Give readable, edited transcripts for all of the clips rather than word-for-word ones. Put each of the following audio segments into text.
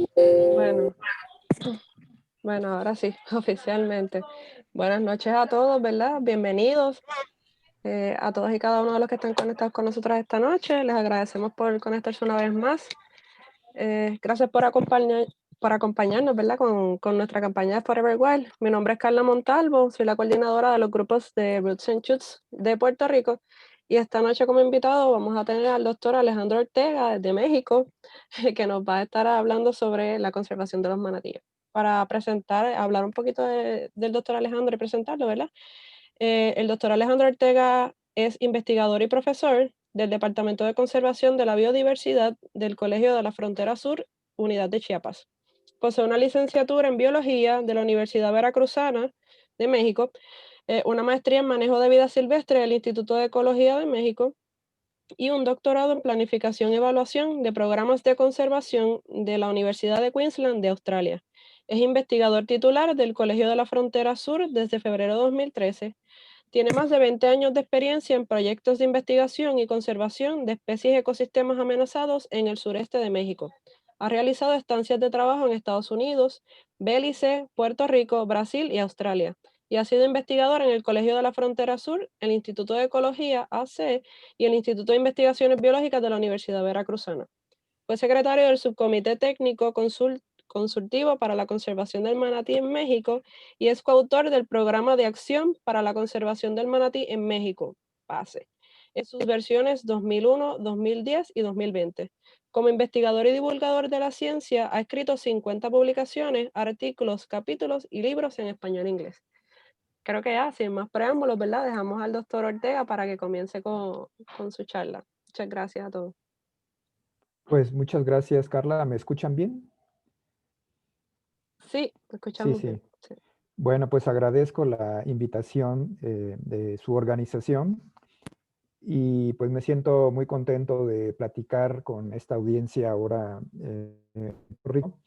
Bueno, bueno, ahora sí, oficialmente. Buenas noches a todos, ¿verdad? Bienvenidos a todos y cada uno de los que están conectados con nosotros esta noche. Les agradecemos por conectarse una vez más. Gracias por acompañarnos, ¿verdad? Con nuestra campaña de Forever Wild. Mi nombre es Carla Montalvo, soy la coordinadora de los grupos de Roots and Shoots de Puerto Rico. Y esta noche como invitado vamos a tener al doctor Alejandro Ortega desde México, que nos va a estar hablando sobre la conservación de los manatíes. Para hablar un poquito del doctor Alejandro y presentarlo, ¿verdad? El doctor Alejandro Ortega es investigador y profesor del Departamento de Conservación de la Biodiversidad del Colegio de la Frontera Sur, Unidad de Chiapas. Posee una licenciatura en Biología de la Universidad Veracruzana de México, una maestría en Manejo de Vida Silvestre del Instituto de Ecología de México y un doctorado en Planificación y Evaluación de Programas de Conservación de la Universidad de Queensland de Australia. Es investigador titular del Colegio de la Frontera Sur desde febrero de 2013. Tiene más de 20 años de experiencia en proyectos de investigación y conservación de especies y ecosistemas amenazados en el sureste de México. Ha realizado estancias de trabajo en Estados Unidos, Belice, Puerto Rico, Brasil y Australia. Y ha sido investigador en el Colegio de la Frontera Sur, el Instituto de Ecología, AC, y el Instituto de Investigaciones Biológicas de la Universidad Veracruzana. Fue secretario del Subcomité Técnico Consultivo para la Conservación del Manatí en México y es coautor del Programa de Acción para la Conservación del Manatí en México, PACE, en sus versiones 2001, 2010 y 2020. Como investigador y divulgador de la ciencia, ha escrito 50 publicaciones, artículos, capítulos y libros en español e inglés. Creo que ya, sin más preámbulos, ¿verdad? Dejamos al doctor Ortega para que comience con su charla. Muchas gracias a todos. Pues muchas gracias, Carla. ¿Me escuchan bien? Sí, te Sí, escuchamos bien. sí. Sí. Bueno, pues agradezco la invitación de su organización y pues me siento muy contento de platicar con esta audiencia ahora en Puerto Rico.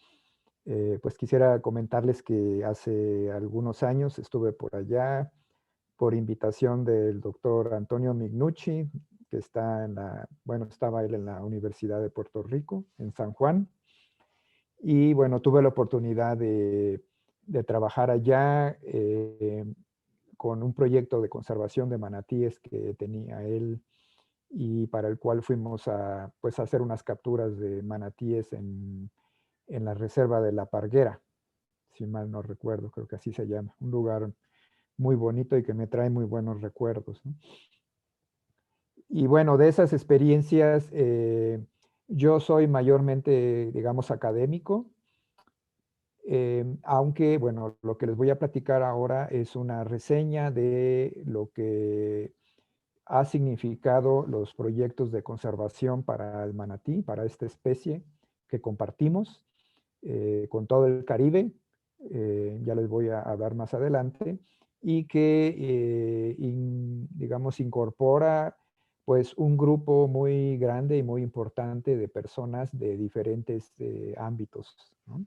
Pues quisiera comentarles que hace algunos años estuve por allá por invitación del doctor Antonio Mignucci, que está bueno, estaba él en la Universidad de Puerto Rico, en San Juan. Y bueno, tuve la oportunidad de trabajar allá con un proyecto de conservación de manatíes que tenía él y para el cual fuimos a, pues, a hacer unas capturas de manatíes en la reserva de La Parguera, si mal no recuerdo, creo que así se llama. Un lugar muy bonito y que me trae muy buenos recuerdos, ¿no? Y bueno, de esas experiencias, yo soy mayormente, digamos, académico. Aunque, bueno, lo que les voy a platicar ahora es una reseña de lo que ha significado los proyectos de conservación para el manatí, para esta especie que compartimos con todo el Caribe, ya les voy a hablar más adelante, y que, digamos, incorpora pues un grupo muy grande y muy importante de personas de diferentes ámbitos, ¿no?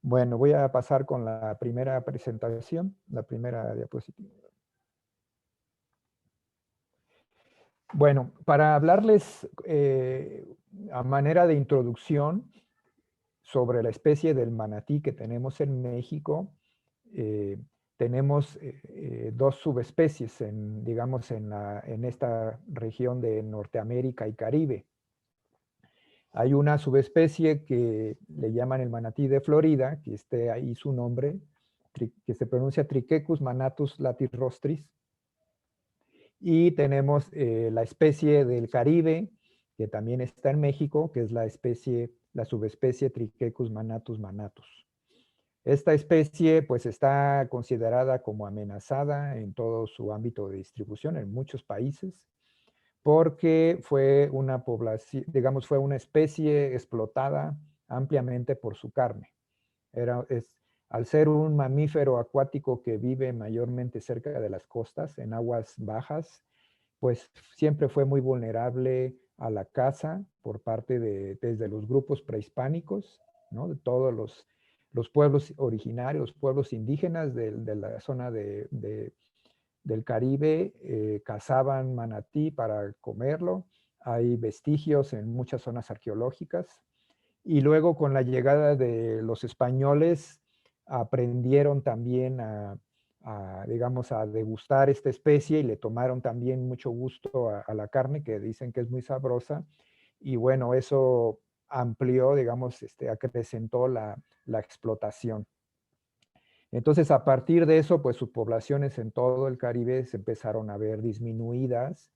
Bueno, voy a pasar con la primera presentación, la primera diapositiva. Bueno, para hablarles a manera de introducción sobre la especie del manatí que tenemos en México, eh, tenemos dos subespecies, digamos, en esta región de Norteamérica y Caribe. Hay una subespecie que le llaman el manatí de Florida, que esté ahí su nombre, que se pronuncia Trichechus manatus latirostris. Y tenemos la especie del Caribe, que también está en México, que es la subespecie Trichechus manatus manatus. Esta especie pues está considerada como amenazada en todo su ámbito de distribución en muchos países porque fue una población, digamos, fue una especie explotada ampliamente por su carne. Al ser un mamífero acuático que vive mayormente cerca de las costas, en aguas bajas, pues siempre fue muy vulnerable a la caza por parte desde los grupos prehispánicos, ¿no? De todos los pueblos originarios, pueblos indígenas de la zona del Caribe, cazaban manatí para comerlo. Hay vestigios en muchas zonas arqueológicas Y luego con la llegada de los españoles aprendieron también digamos, a degustar esta especie y le tomaron también mucho gusto a la carne, que dicen que es muy sabrosa. Y bueno, eso amplió, digamos, acrecentó la explotación. Entonces, a partir de eso, pues sus poblaciones en todo el Caribe se empezaron a ver disminuidas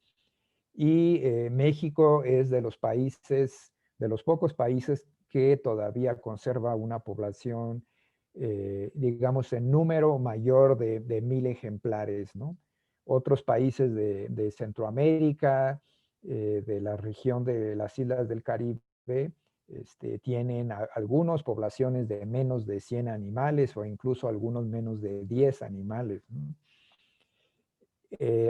y México es de los países, de los pocos países que todavía conserva una población, digamos, en número mayor de 1000 ejemplares, ¿no? Otros países de Centroamérica, de la región de las islas del Caribe, tienen algunos poblaciones de menos de 100 animales o incluso algunos menos de 10 animales, ¿no?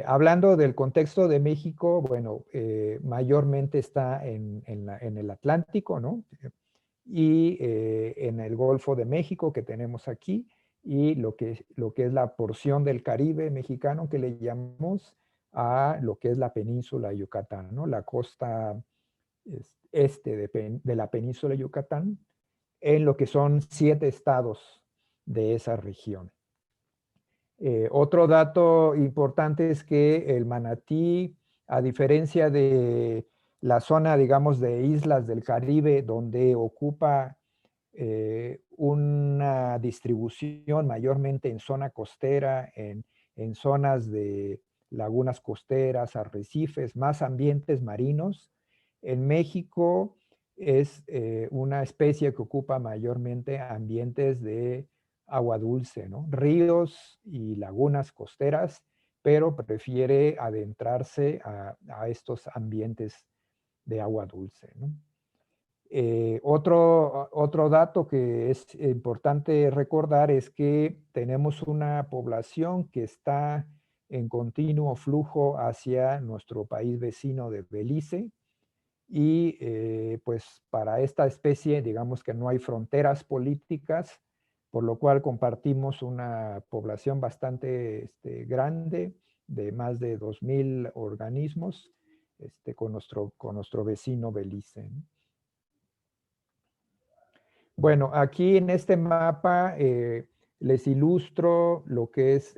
Hablando del contexto de México, bueno, mayormente está en el Atlántico, ¿no? Y en el Golfo de México que tenemos aquí, y lo que es la porción del Caribe mexicano que le llamamos a lo que es la península de Yucatán, ¿no? La costa este de la península de Yucatán, en lo que son 7 estados de esa región. Otro dato importante es que el manatí, a diferencia de la zona, digamos, de islas del Caribe, donde ocupa una distribución mayormente en zona costera, en zonas de lagunas costeras, arrecifes, más ambientes marinos, en México es una especie que ocupa mayormente ambientes de agua dulce, ¿no? Ríos y lagunas costeras, pero prefiere adentrarse a estos ambientes de agua dulce, ¿no? Otro dato que es importante recordar es que tenemos una población que está en continuo flujo hacia nuestro país vecino de Belice y pues para esta especie digamos que no hay fronteras políticas, por lo cual compartimos una población bastante grande de más de 2000 organismos con nuestro vecino Belice, ¿no? Bueno, aquí en este mapa les ilustro lo que es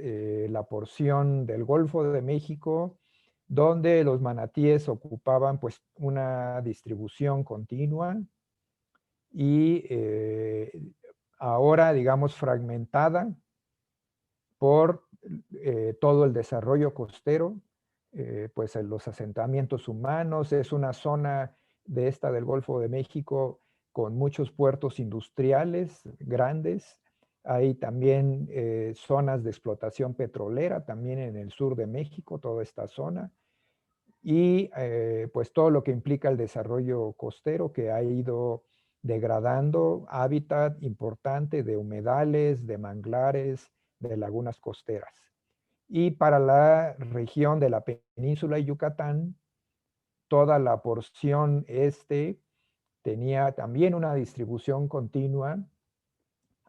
la porción del Golfo de México, donde los manatíes ocupaban pues una distribución continua y ahora, digamos, fragmentada por todo el desarrollo costero, pues en los asentamientos humanos. Es una zona de esta del Golfo de México con muchos puertos industriales grandes. Hay también zonas de explotación petrolera, también en el sur de México, toda esta zona. Y pues todo lo que implica el desarrollo costero que ha ido degradando hábitat importante de humedales, de manglares, de lagunas costeras. Y para la región de la península de Yucatán, toda la porción este tenía también una distribución continua.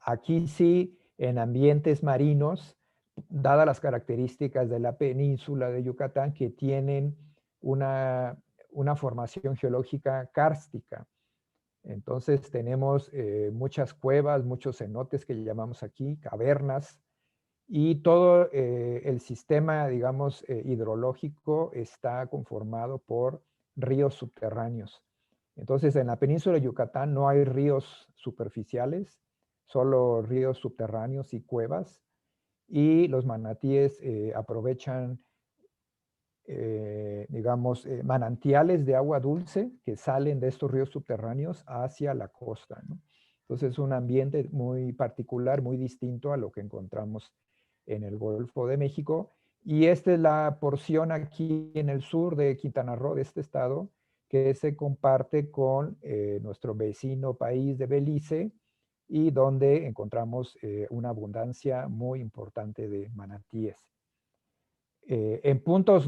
Aquí sí, en ambientes marinos, dadas las características de la península de Yucatán, que tienen una, una formación geológica kárstica. Entonces tenemos muchas cuevas, muchos cenotes que llamamos aquí, cavernas, y todo el sistema, digamos, hidrológico está conformado por ríos subterráneos. Entonces, en la península de Yucatán no hay ríos superficiales, solo ríos subterráneos y cuevas, y los manatíes aprovechan, digamos, manantiales de agua dulce que salen de estos ríos subterráneos hacia la costa, ¿no? Entonces, es un ambiente muy particular, muy distinto a lo que encontramos en el Golfo de México. Y esta es la porción aquí en el sur de Quintana Roo, de este estado, que se comparte con nuestro vecino país de Belice y donde encontramos una abundancia muy importante de manatíes. En puntos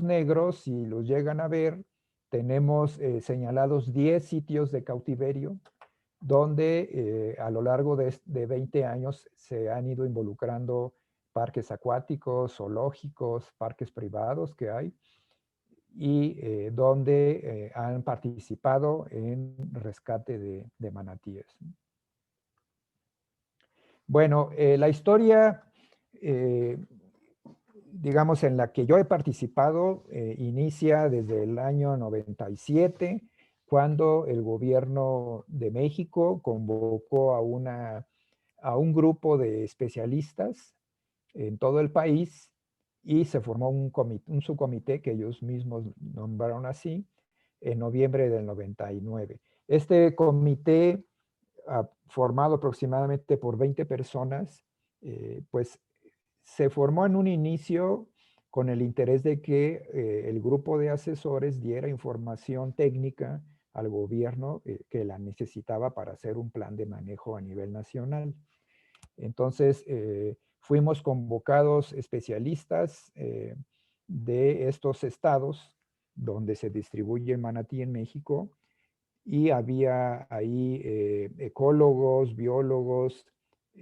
negros, si los llegan a ver, tenemos señalados 10 sitios de cautiverio donde a lo largo de 20 años se han ido involucrando parques acuáticos, zoológicos, parques privados que hay. y donde han participado en rescate de manatíes. Bueno, la historia, digamos, en la que yo he participado, inicia desde el año 97, cuando el gobierno de México convocó a un grupo de especialistas en todo el país y se formó un subcomité que ellos mismos nombraron así en noviembre del 99. Este comité, formado aproximadamente por 20 personas, pues se formó en un inicio con el interés de que el grupo de asesores diera información técnica al gobierno que la necesitaba para hacer un plan de manejo a nivel nacional. Entonces, fuimos convocados especialistas de estos estados donde se distribuye el manatí en México, y había ahí ecólogos, biólogos,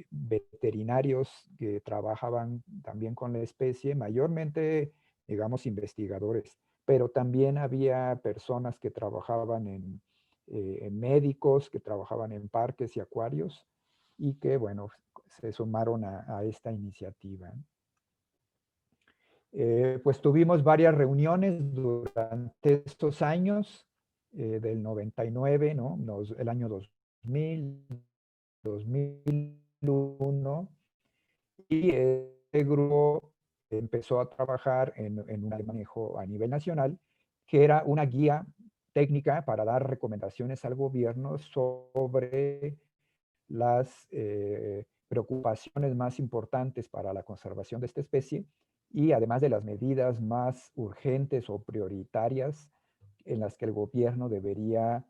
veterinarios que trabajaban también con la especie, mayormente, digamos, investigadores, pero también había personas que trabajaban en médicos, que trabajaban en parques y acuarios, y que, bueno, se sumaron a esta iniciativa. Pues tuvimos varias reuniones durante estos años, del 99, ¿no? El año 2000, 2001, y este grupo empezó a trabajar en un manejo a nivel nacional, que era una guía técnica para dar recomendaciones al gobierno sobre las preocupaciones más importantes para la conservación de esta especie, y además de las medidas más urgentes o prioritarias en las que el gobierno debería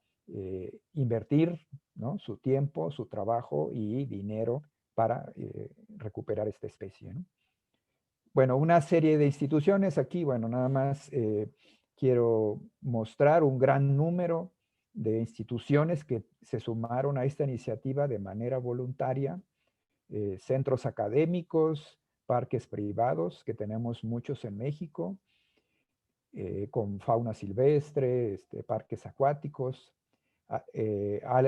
invertir, ¿no?, su tiempo, su trabajo y dinero para recuperar esta especie, ¿no? Bueno, una serie de instituciones aquí, bueno, nada más quiero mostrar un gran número de instituciones que se sumaron a esta iniciativa de manera voluntaria, centros académicos, parques privados, que tenemos muchos en México, con fauna silvestre, parques acuáticos,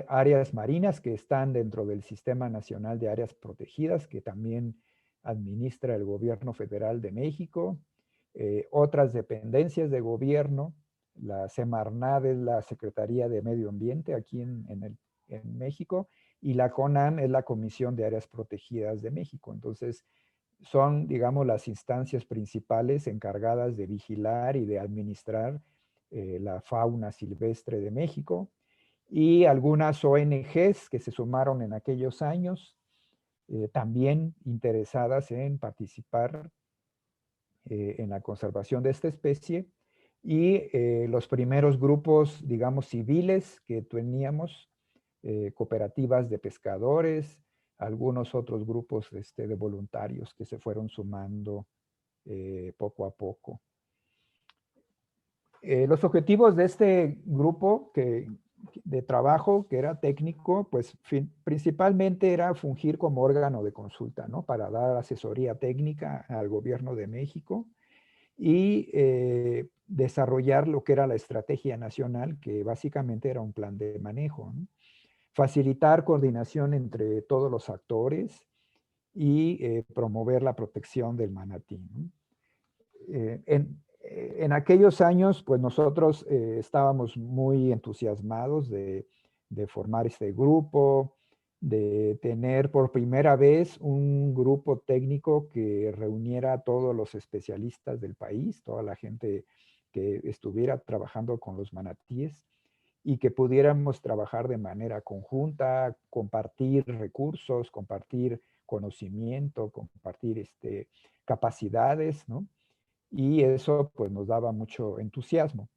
áreas marinas que están dentro del Sistema Nacional de Áreas Protegidas, que también administra el Gobierno Federal de México, otras dependencias de gobierno, la Semarnat es la Secretaría de Medio Ambiente aquí en México, y la CONAM es la Comisión de Áreas Protegidas de México. Entonces, son, digamos, las instancias principales encargadas de vigilar y de administrar la fauna silvestre de México, y algunas ONGs que se sumaron en aquellos años, también interesadas en participar en la conservación de esta especie, y los primeros grupos, digamos, civiles que teníamos, cooperativas de pescadores, algunos otros grupos de voluntarios que se fueron sumando poco a poco. Los objetivos de este grupo de trabajo, que era técnico, pues principalmente era fungir como órgano de consulta, ¿no?, para dar asesoría técnica al gobierno de México y desarrollar lo que era la estrategia nacional, que básicamente era un plan de manejo, ¿no? Facilitar coordinación entre todos los actores y promover la protección del manatí, ¿no? En aquellos años, pues nosotros estábamos muy entusiasmados de formar este grupo, de tener por primera vez un grupo técnico que reuniera a todos los especialistas del país, toda la gente que estuviera trabajando con los manatíes, y que pudiéramos trabajar de manera conjunta, compartir recursos, compartir conocimiento, compartir capacidades, ¿no? Y eso pues nos daba mucho entusiasmo.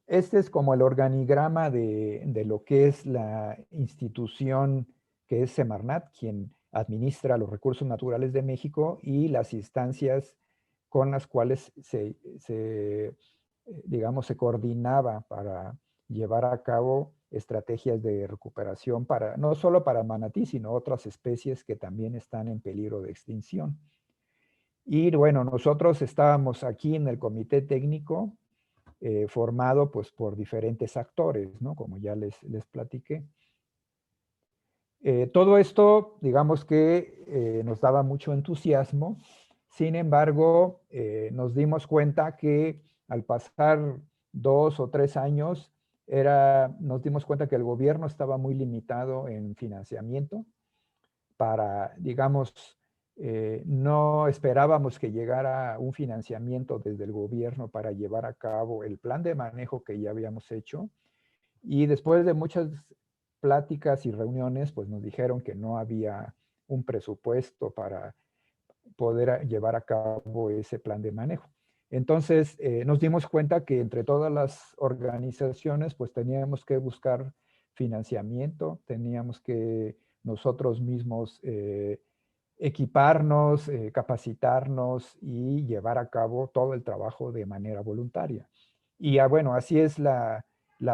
Este es como el organigrama de lo que es la institución que es Semarnat, quien administra los recursos naturales de México, y las instancias con las cuales digamos, se coordinaba para llevar a cabo estrategias de recuperación no solo para manatí, sino otras especies que también están en peligro de extinción. Y bueno, nosotros estábamos aquí en el comité técnico formado pues por diferentes actores, ¿no? Como ya les platiqué. Todo esto, digamos que nos daba mucho entusiasmo. Sin embargo, nos dimos cuenta que al pasar 2 o 3 años, nos dimos cuenta que el gobierno estaba muy limitado en financiamiento para, digamos, no esperábamos que llegara un financiamiento desde el gobierno para llevar a cabo el plan de manejo que ya habíamos hecho. Y después de muchas pláticas y reuniones, pues nos dijeron que no había un presupuesto para poder llevar a cabo ese plan de manejo. Entonces, nos dimos cuenta que entre todas las organizaciones, pues teníamos que buscar financiamiento, teníamos que nosotros mismos equiparnos, capacitarnos y llevar a cabo todo el trabajo de manera voluntaria. Y bueno, así es la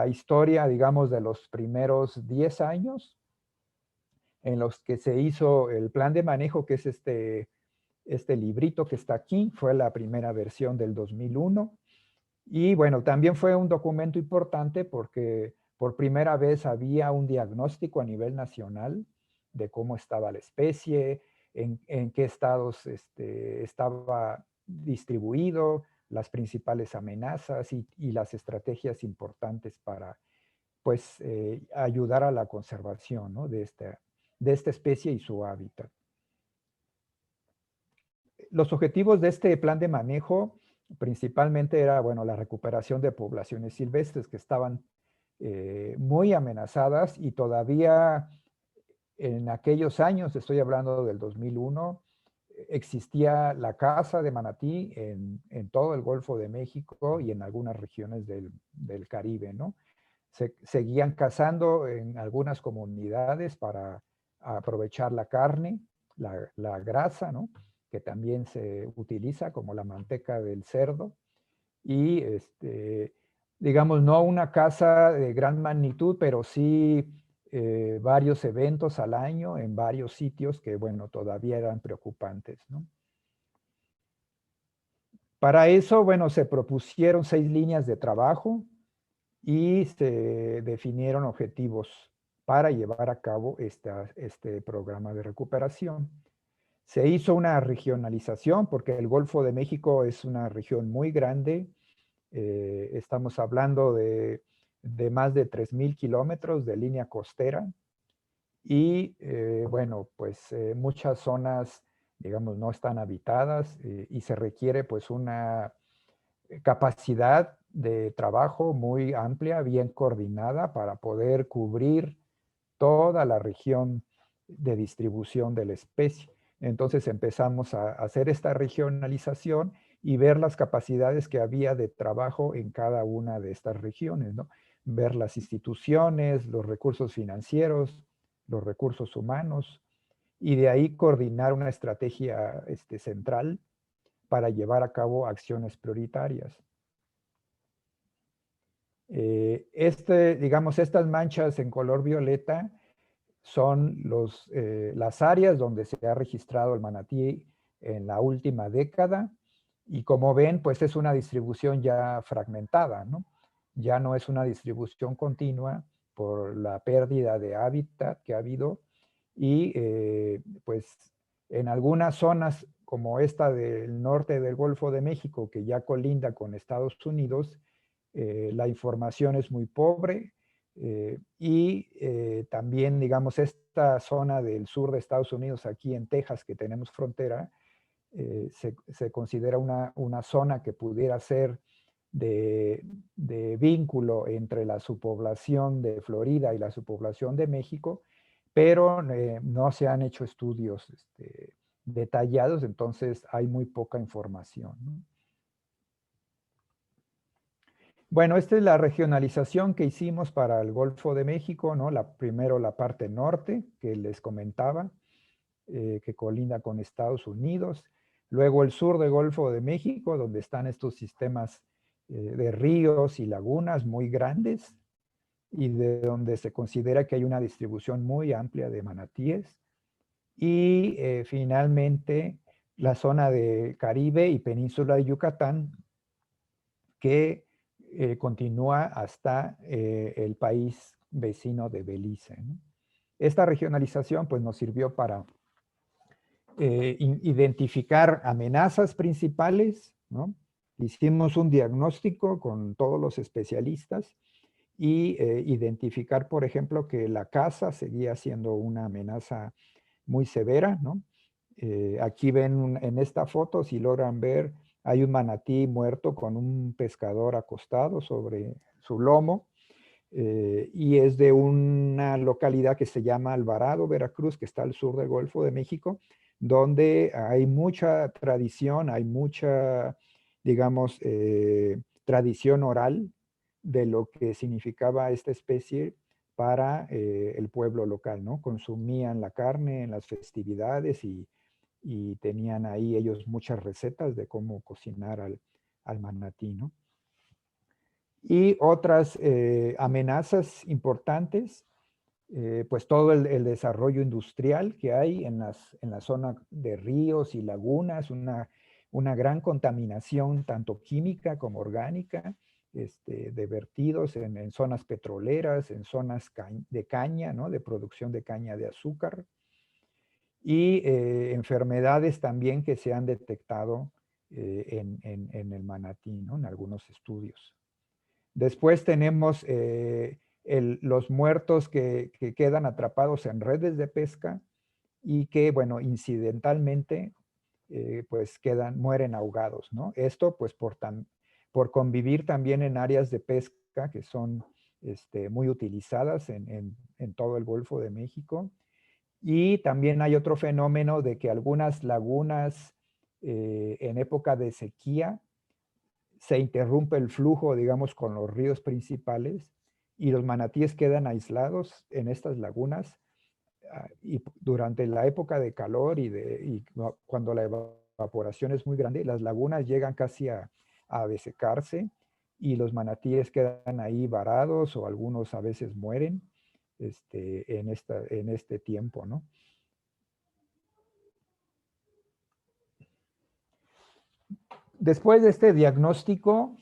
historia, digamos, de los primeros 10 años en los que se hizo el plan de manejo, que es este librito que está aquí, fue la primera versión del 2001. Y bueno, también fue un documento importante porque por primera vez había un diagnóstico a nivel nacional de cómo estaba la especie, en qué estados estaba distribuido, las principales amenazas y las estrategias importantes para pues, ayudar a la conservación, ¿no? de esta especie y su hábitat. Los objetivos de este plan de manejo principalmente era, bueno, la recuperación de poblaciones silvestres que estaban muy amenazadas y todavía en aquellos años, estoy hablando del 2001, existía la caza de manatí en todo el Golfo de México y en algunas regiones del Caribe, ¿no? Se seguían cazando en algunas comunidades para aprovechar la carne, la grasa, ¿no? Que también se utiliza como la manteca del cerdo. Y, digamos, no una caza de gran magnitud, pero sí varios eventos al año en varios sitios que, bueno, todavía eran preocupantes, ¿no? Para eso, bueno, se propusieron 6 líneas de trabajo y se definieron objetivos para llevar a cabo este programa de recuperación. Se hizo una regionalización porque el Golfo de México es una región muy grande. Estamos hablando de más de 3,000 kilómetros de línea costera y, bueno, pues muchas zonas, digamos, no están habitadas y se requiere pues una capacidad de trabajo muy amplia, bien coordinada para poder cubrir toda la región de distribución de la especie. Entonces empezamos a hacer esta regionalización y ver las capacidades que había de trabajo en cada una de estas regiones, ¿no? Ver las instituciones, los recursos financieros, los recursos humanos, y de ahí coordinar una estrategia central para llevar a cabo acciones prioritarias. Digamos, estas manchas en color violeta son las áreas donde se ha registrado el manatí en la última década y como ven, pues es una distribución ya fragmentada, ¿no? Ya no es una distribución continua por la pérdida de hábitat que ha habido y pues en algunas zonas como esta del norte del Golfo de México, que ya colinda con Estados Unidos, la información es muy pobre y también, digamos, esta zona del sur de Estados Unidos, aquí en Texas, que tenemos frontera, se considera una zona que pudiera ser de vínculo entre la subpoblación de Florida y la subpoblación de México, pero no se han hecho estudios detallados, entonces hay muy poca información, ¿no? Bueno, esta es la regionalización que hicimos para el Golfo de México, ¿no? Primero la parte norte, que les comentaba, que colinda con Estados Unidos. Luego el sur del Golfo de México, donde están estos sistemas de ríos y lagunas muy grandes y de donde se considera que hay una distribución muy amplia de manatíes. Y finalmente la zona de Caribe y península de Yucatán, que continúa hasta el país vecino de Belice, ¿no? Esta regionalización pues, nos sirvió para identificar amenazas principales, ¿no? Hicimos un diagnóstico con todos los especialistas y identificar, por ejemplo, que la caza seguía siendo una amenaza muy severa, ¿no? Aquí ven en esta foto, si logran ver, hay un manatí muerto con un pescador acostado sobre su lomo, y es de una localidad que se llama Alvarado, Veracruz, que está al sur del Golfo de México, donde hay mucha tradición, hay mucha, digamos, tradición oral de lo que significaba esta especie para el pueblo local, ¿no? Consumían la carne en las festividades y tenían ahí ellos muchas recetas de cómo cocinar al manatí, ¿no? Y otras amenazas importantes, pues todo el desarrollo industrial que hay en la zona de ríos y lagunas, una gran contaminación tanto química como orgánica, de vertidos en zonas petroleras, en zonas de caña, ¿no? De producción de caña de azúcar, y enfermedades también que se han detectado en el manatí, ¿no? En algunos estudios. Después tenemos los muertos que quedan atrapados en redes de pesca y que, bueno, incidentalmente, pues mueren ahogados, ¿no? Esto, pues, por convivir también en áreas de pesca que son muy utilizadas en todo el Golfo de México. Y también hay otro fenómeno de que algunas lagunas en época de sequía se interrumpe el flujo, digamos, con los ríos principales y los manatíes quedan aislados en estas lagunas, y durante la época de calor y cuando la evaporación es muy grande, las lagunas llegan casi a desecarse y los manatíes quedan ahí varados o algunos a veces mueren en este tiempo, ¿no? Después de este diagnóstico,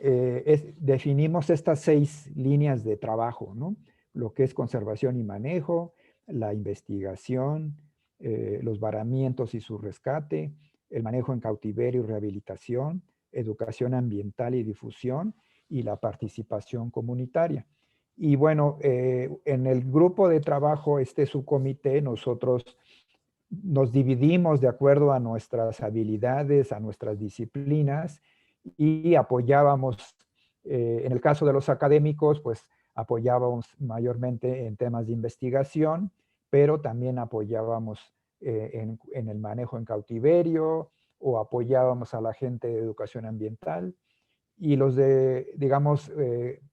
definimos estas 6 líneas de trabajo, ¿no? Lo que es conservación y manejo, la investigación, los varamientos y su rescate, el manejo en cautiverio y rehabilitación, educación ambiental y difusión, y la participación comunitaria. Y bueno, en el grupo de trabajo, subcomité, nosotros nos dividimos de acuerdo a nuestras habilidades, a nuestras disciplinas, y apoyábamos, en el caso de los académicos, pues apoyábamos mayormente en temas de investigación, pero también apoyábamos en el manejo en cautiverio o apoyábamos a la gente de educación ambiental. Y los de, digamos,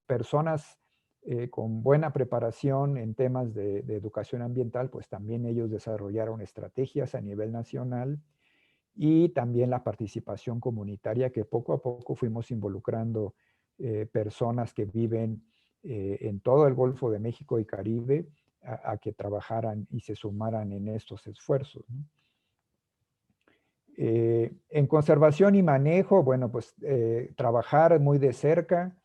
personas con buena preparación en temas de educación ambiental, pues también ellos desarrollaron estrategias a nivel nacional, y también la participación comunitaria, que poco a poco fuimos involucrando personas que viven en todo el Golfo de México y Caribe a que trabajaran y se sumaran en estos esfuerzos, ¿no? En conservación y manejo, bueno, pues trabajar muy de cerca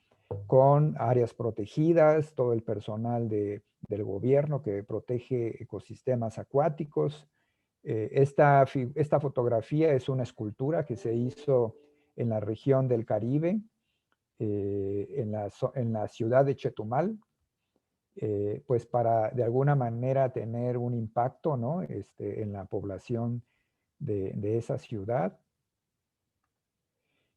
con áreas protegidas, todo el personal del gobierno que protege ecosistemas acuáticos. Esta fotografía es una escultura que se hizo en la región del Caribe, en la ciudad de Chetumal, pues para de alguna manera tener un impacto, ¿no? En la población de esa ciudad.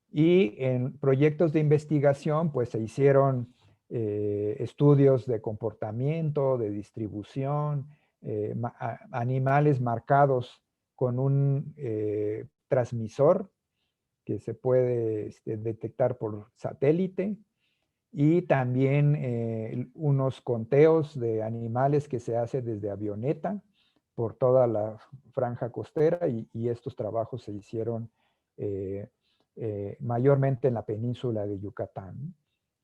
Y en proyectos de investigación, pues se hicieron estudios de comportamiento, de distribución, animales marcados con un transmisor que se puede detectar por satélite, y también unos conteos de animales que se hace desde avioneta por toda la franja costera, y estos trabajos se hicieron mayormente en la península de Yucatán.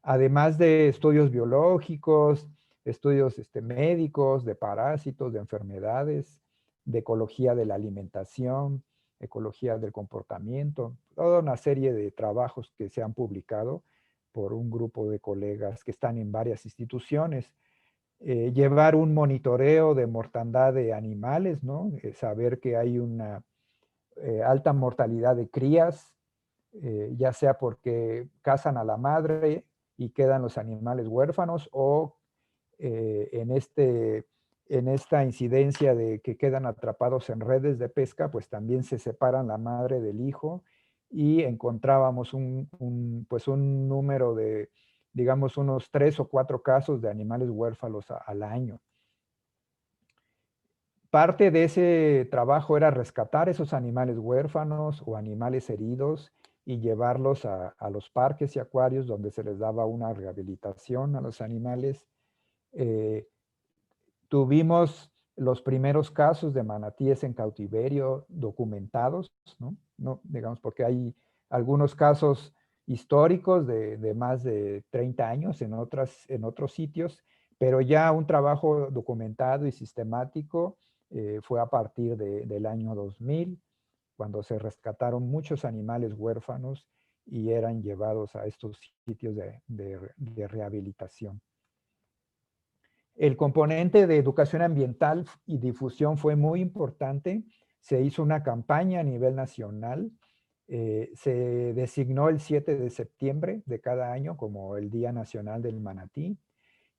Además de estudios biológicos, estudios médicos, de parásitos, de enfermedades, de ecología de la alimentación, ecología del comportamiento, toda una serie de trabajos que se han publicado por un grupo de colegas que están en varias instituciones. Llevar un monitoreo de mortandad de animales, ¿no? Saber que hay una alta mortalidad de crías, ya sea porque cazan a la madre y quedan los animales huérfanos o en esta incidencia de que quedan atrapados en redes de pesca, pues también se separan la madre del hijo y encontrábamos pues un número de, digamos, unos 3 o 4 casos de animales huérfanos al año. Parte de ese trabajo era rescatar esos animales huérfanos o animales heridos y llevarlos a los parques y acuarios donde se les daba una rehabilitación a los animales. Eh, Tuvimos los primeros casos de manatíes en cautiverio documentados, ¿no? No, digamos, porque hay algunos casos históricos de más de 30 años en otros sitios, pero ya un trabajo documentado y sistemático fue a partir del año 2000, cuando se rescataron muchos animales huérfanos y eran llevados a estos sitios de rehabilitación. El componente de educación ambiental y difusión fue muy importante. Se hizo una campaña a nivel nacional. Se designó el 7 de septiembre de cada año como el Día Nacional del Manatí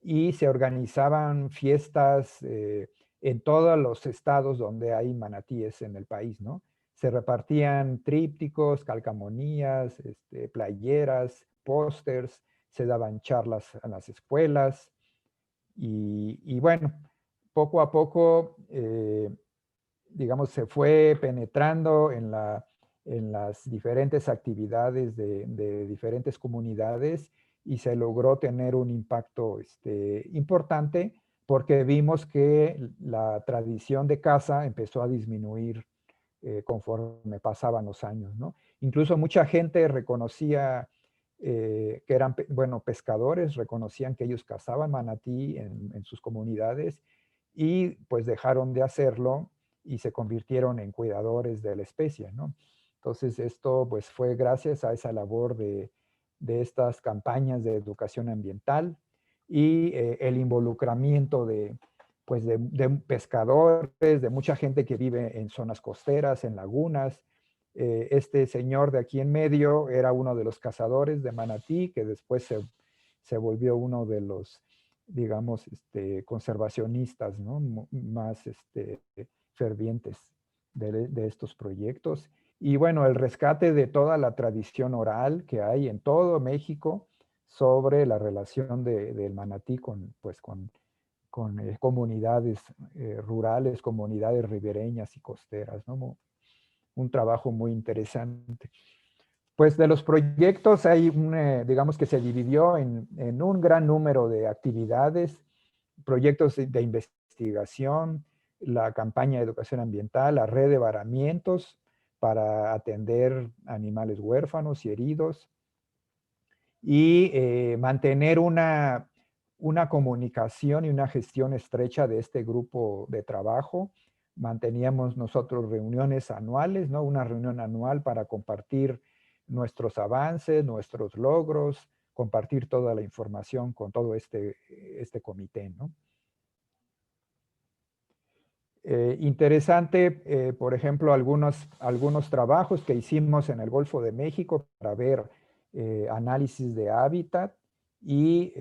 y se organizaban fiestas en todos los estados donde hay manatíes en el país, ¿no? Se repartían trípticos, calcamonías, playeras, pósters, se daban charlas en las escuelas. Y bueno, poco a poco, digamos, se fue penetrando en las diferentes actividades de diferentes comunidades y se logró tener un impacto importante porque vimos que la tradición de caza empezó a disminuir conforme pasaban los años, ¿no? Incluso mucha gente reconocía que eran, bueno, pescadores, reconocían que ellos cazaban manatí en sus comunidades y pues dejaron de hacerlo y se convirtieron en cuidadores de la especie, ¿no? Entonces esto pues fue gracias a esa labor de estas campañas de educación ambiental y el involucramiento pues de pescadores, de mucha gente que vive en zonas costeras, en lagunas. Este señor de aquí en medio era uno de los cazadores de manatí, que después se volvió uno de los, digamos, conservacionistas, ¿no? Más fervientes de estos proyectos. Y bueno, el rescate de toda la tradición oral que hay en todo México sobre la relación del manatí pues, con comunidades rurales, comunidades ribereñas y costeras, ¿no? Un trabajo muy interesante. Pues de los proyectos hay digamos que se dividió en un gran número de actividades, proyectos de investigación, la campaña de educación ambiental, la red de varamientos para atender animales huérfanos y heridos, y mantener una comunicación y una gestión estrecha de este grupo de trabajo. Manteníamos nosotros reuniones anuales, ¿no? Una reunión anual para compartir nuestros avances, nuestros logros, compartir toda la información con todo este comité, ¿no? Interesante, por ejemplo, algunos trabajos que hicimos en el Golfo de México para ver análisis de hábitat y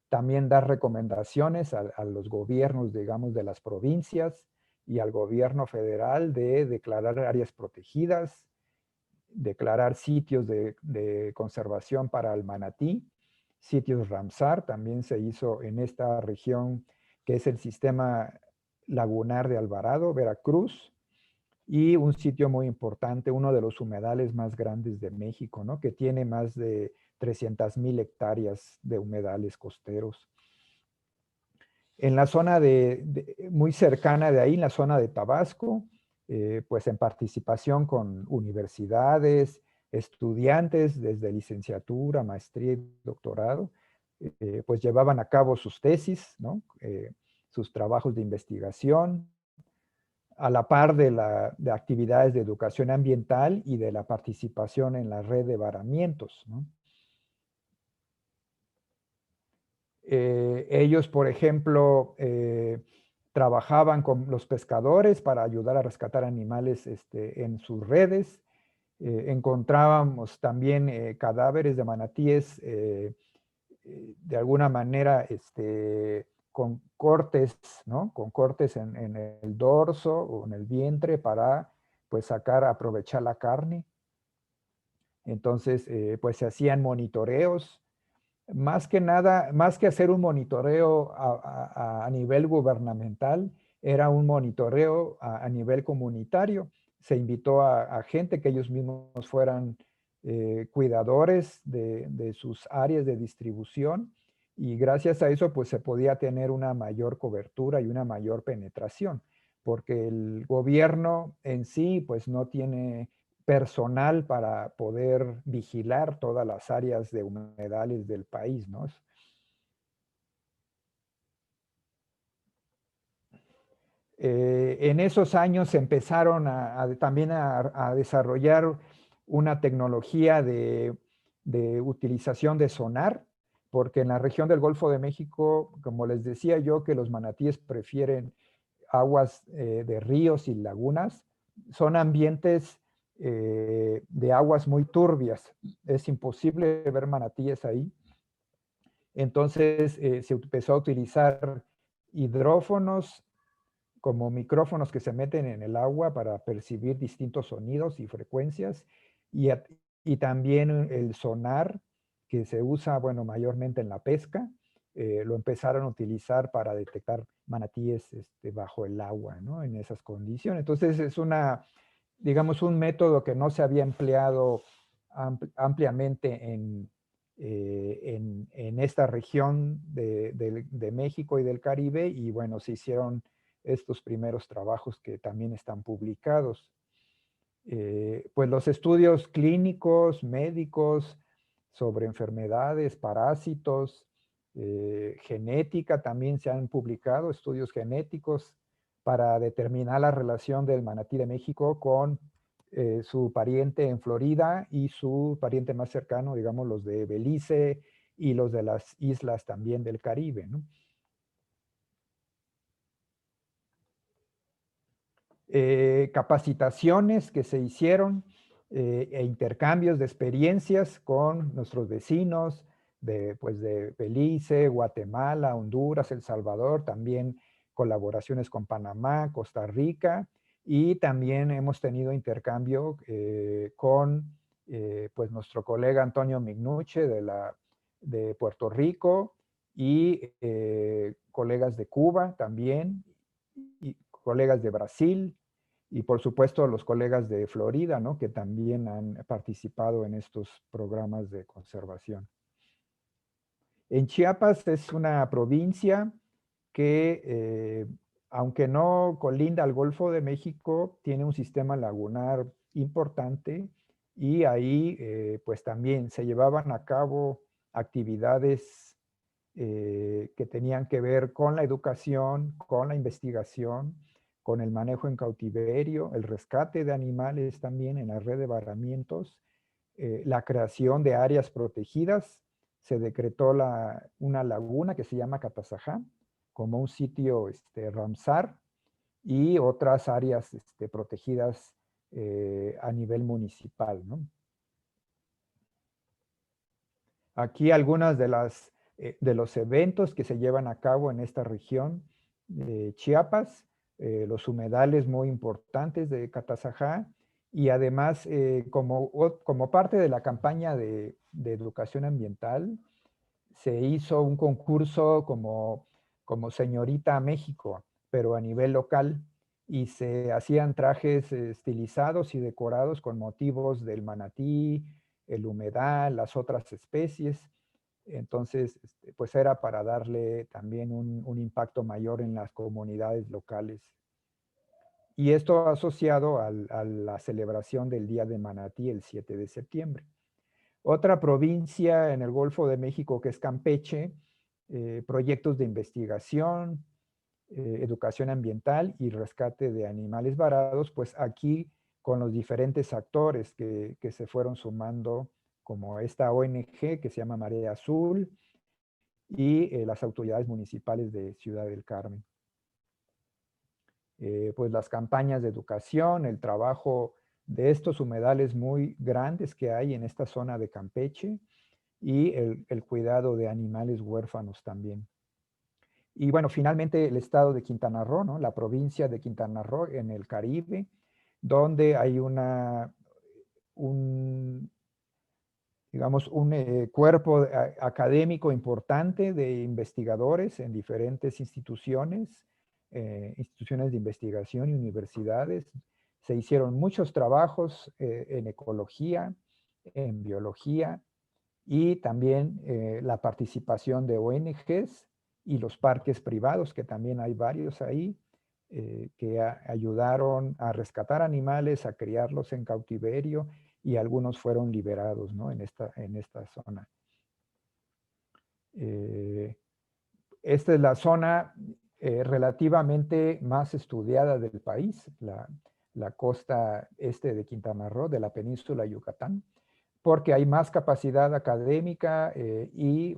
también dar recomendaciones a los gobiernos, digamos, de las provincias y al gobierno federal de declarar áreas protegidas, declarar sitios de conservación para el manatí, sitios Ramsar, también se hizo en esta región que es el sistema lagunar de Alvarado, Veracruz, y un sitio muy importante, uno de los humedales más grandes de México, ¿no? Que tiene más de 300,000 hectáreas de humedales costeros. En la zona muy cercana de ahí, en la zona de Tabasco, pues en participación con universidades, estudiantes desde licenciatura, maestría y doctorado, pues llevaban a cabo sus tesis, ¿no? Sus trabajos de investigación, a la par de actividades de educación ambiental y de la participación en la red de varamientos, ¿no? Ellos, por ejemplo, trabajaban con los pescadores para ayudar a rescatar animales en sus redes. Encontrábamos también cadáveres de manatíes de alguna manera con cortes, ¿no? Con cortes en el dorso o en el vientre para pues sacar, aprovechar la carne. Entonces, pues se hacían monitoreos. Más que nada, más que hacer un monitoreo a nivel gubernamental, era un monitoreo a nivel comunitario. Se invitó a gente que ellos mismos fueran cuidadores de sus áreas de distribución y gracias a eso pues se podía tener una mayor cobertura y una mayor penetración, porque el gobierno en sí pues no tiene personal para poder vigilar todas las áreas de humedales del país, ¿no? En esos años se empezaron también a desarrollar una tecnología de utilización de sonar, porque en la región del Golfo de México, como les decía yo, que los manatíes prefieren aguas de ríos y lagunas, son ambientes de aguas muy turbias. Es imposible ver manatíes ahí. Entonces se empezó a utilizar hidrófonos como micrófonos que se meten en el agua para percibir distintos sonidos y frecuencias, y, y también el sonar que se usa, bueno, mayormente en la pesca, lo empezaron a utilizar para detectar manatíes bajo el agua, ¿no? En esas condiciones. Entonces es digamos, un método que no se había empleado ampliamente en esta región de México y del Caribe, y bueno, se hicieron estos primeros trabajos que también están publicados. Pues los estudios clínicos, médicos, sobre enfermedades, parásitos, genética, también se han publicado estudios genéticos para determinar la relación del manatí de México con su pariente en Florida y su pariente más cercano, digamos, los de Belice y los de las islas también del Caribe, ¿no? Capacitaciones que se hicieron e intercambios de experiencias con nuestros vecinos pues de Belice, Guatemala, Honduras, El Salvador, también colaboraciones con Panamá, Costa Rica, y también hemos tenido intercambio con pues nuestro colega Antonio Mignuche de Puerto Rico y colegas de Cuba también, y colegas de Brasil, y por supuesto los colegas de Florida, ¿no? Que también han participado en estos programas de conservación. En Chiapas es una provincia que, aunque no colinda al Golfo de México, tiene un sistema lagunar importante y ahí pues también se llevaban a cabo actividades que tenían que ver con la educación, con la investigación, con el manejo en cautiverio, el rescate de animales también en la red de varamientos, la creación de áreas protegidas. Se decretó una laguna que se llama Catazajá como un sitio Ramsar y otras áreas protegidas a nivel municipal, ¿no? Aquí algunas de los eventos que se llevan a cabo en esta región de Chiapas, los humedales muy importantes de Catazajá, y además como parte de la campaña de educación ambiental, se hizo un concurso como Señorita México, pero a nivel local, y se hacían trajes estilizados y decorados con motivos del manatí, el humedal, las otras especies. Entonces, pues era para darle también un impacto mayor en las comunidades locales. Y esto asociado a la celebración del Día de Manatí el 7 de septiembre. Otra provincia en el Golfo de México que es Campeche, proyectos de investigación, educación ambiental y rescate de animales varados, pues aquí con los diferentes actores que se fueron sumando, como esta ONG que se llama Marea Azul y las autoridades municipales de Ciudad del Carmen. Pues las campañas de educación, el trabajo de estos humedales muy grandes que hay en esta zona de Campeche y el cuidado de animales huérfanos también. Y bueno, finalmente el estado de Quintana Roo, ¿no? La provincia de Quintana Roo en el Caribe, donde hay digamos, un cuerpo académico importante de investigadores en diferentes instituciones de investigación y universidades. Se hicieron muchos trabajos en ecología, en biología y también la participación de ONGs y los parques privados, que también hay varios ahí, que ayudaron a rescatar animales, a criarlos en cautiverio y algunos fueron liberados, ¿no? en esta zona. Esta es la zona relativamente más estudiada del país, la costa este de Quintana Roo, de la península Yucatán, porque hay más capacidad académica y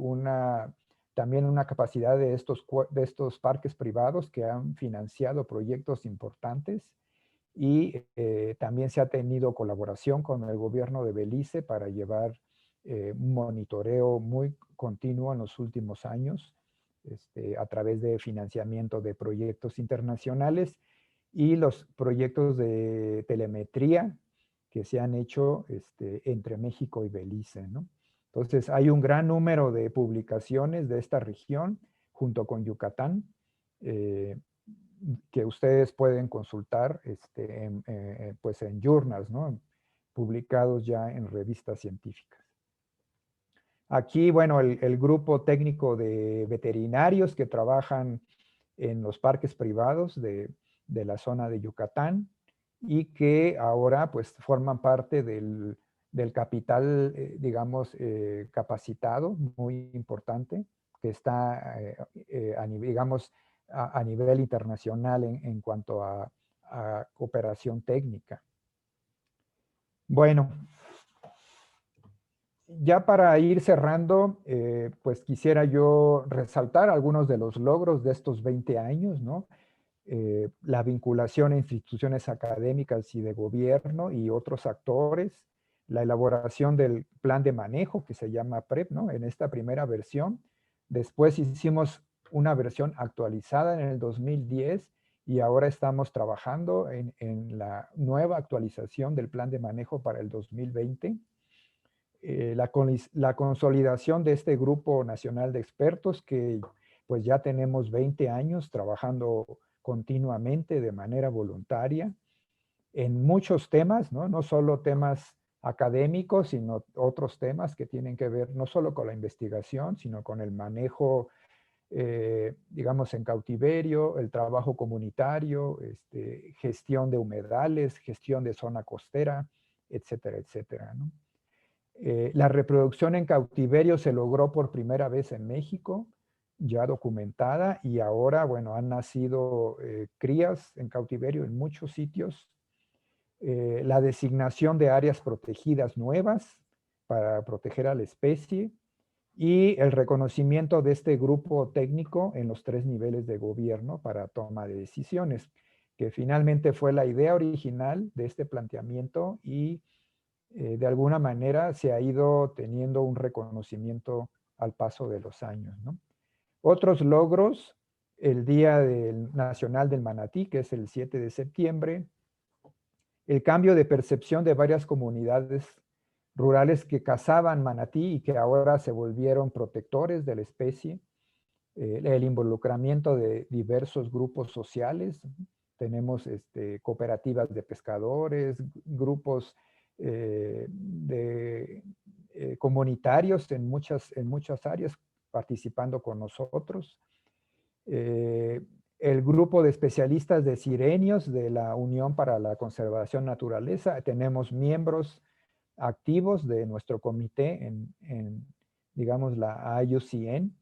también una capacidad de estos parques privados que han financiado proyectos importantes y también se ha tenido colaboración con el gobierno de Belice para llevar un monitoreo muy continuo en los últimos años a través de financiamiento de proyectos internacionales y los proyectos de telemetría que se han hecho entre México y Belice, ¿no? Entonces, hay un gran número de publicaciones de esta región junto con Yucatán que ustedes pueden consultar pues en journals, ¿no? Publicados ya en revistas científicas. Aquí, bueno, el grupo técnico de veterinarios que trabajan en los parques privados de la zona de Yucatán y que ahora pues forman parte del capital, digamos, capacitado, muy importante, que está, digamos, a nivel internacional en cuanto a cooperación técnica. Bueno, ya para ir cerrando, pues quisiera yo resaltar algunos de los logros de estos 20 años, ¿no? La vinculación a instituciones académicas y de gobierno y otros actores, la elaboración del plan de manejo que se llama PREP, ¿no? En esta primera versión. Después hicimos una versión actualizada en el 2010 y ahora estamos trabajando en la nueva actualización del plan de manejo para el 2020. La consolidación de este grupo nacional de expertos que pues ya tenemos 20 años trabajando continuamente de manera voluntaria en muchos temas, ¿no? No solo temas académicos, sino otros temas que tienen que ver no solo con la investigación, sino con el manejo, digamos, en cautiverio, el trabajo comunitario, gestión de humedales, gestión de zona costera, etcétera, etcétera, ¿no? La reproducción en cautiverio se logró por primera vez en México, ya documentada, y ahora, bueno, han nacido crías en cautiverio en muchos sitios. La designación de áreas protegidas nuevas para proteger a la especie y el reconocimiento de este grupo técnico en los 3 niveles de gobierno para toma de decisiones, que finalmente fue la idea original de este planteamiento y de alguna manera se ha ido teniendo un reconocimiento al paso de los años, ¿no? Otros logros, el Día Nacional del Manatí, que es el 7 de septiembre, el cambio de percepción de varias comunidades rurales que cazaban manatí y que ahora se volvieron protectores de la especie, el involucramiento de diversos grupos sociales, tenemos cooperativas de pescadores, grupos comunitarios en muchas áreas participando con nosotros. El grupo de especialistas de sirenios de la Unión para la Conservación Naturaleza, tenemos miembros activos de nuestro comité en digamos, la IUCN.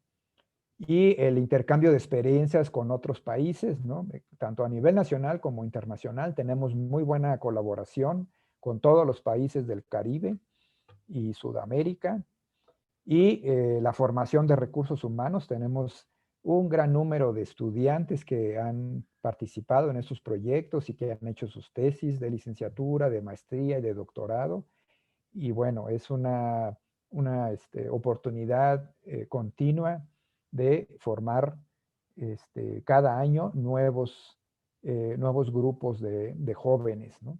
y el intercambio de experiencias con otros países, ¿no? Tanto a nivel nacional como internacional. Tenemos muy buena colaboración con todos los países del Caribe y Sudamérica. Y la formación de recursos humanos, tenemos un gran número de estudiantes que han participado en estos proyectos y que han hecho sus tesis de licenciatura, de maestría y de doctorado. Y bueno, es una oportunidad continua de formar cada año nuevos grupos de jóvenes, ¿no?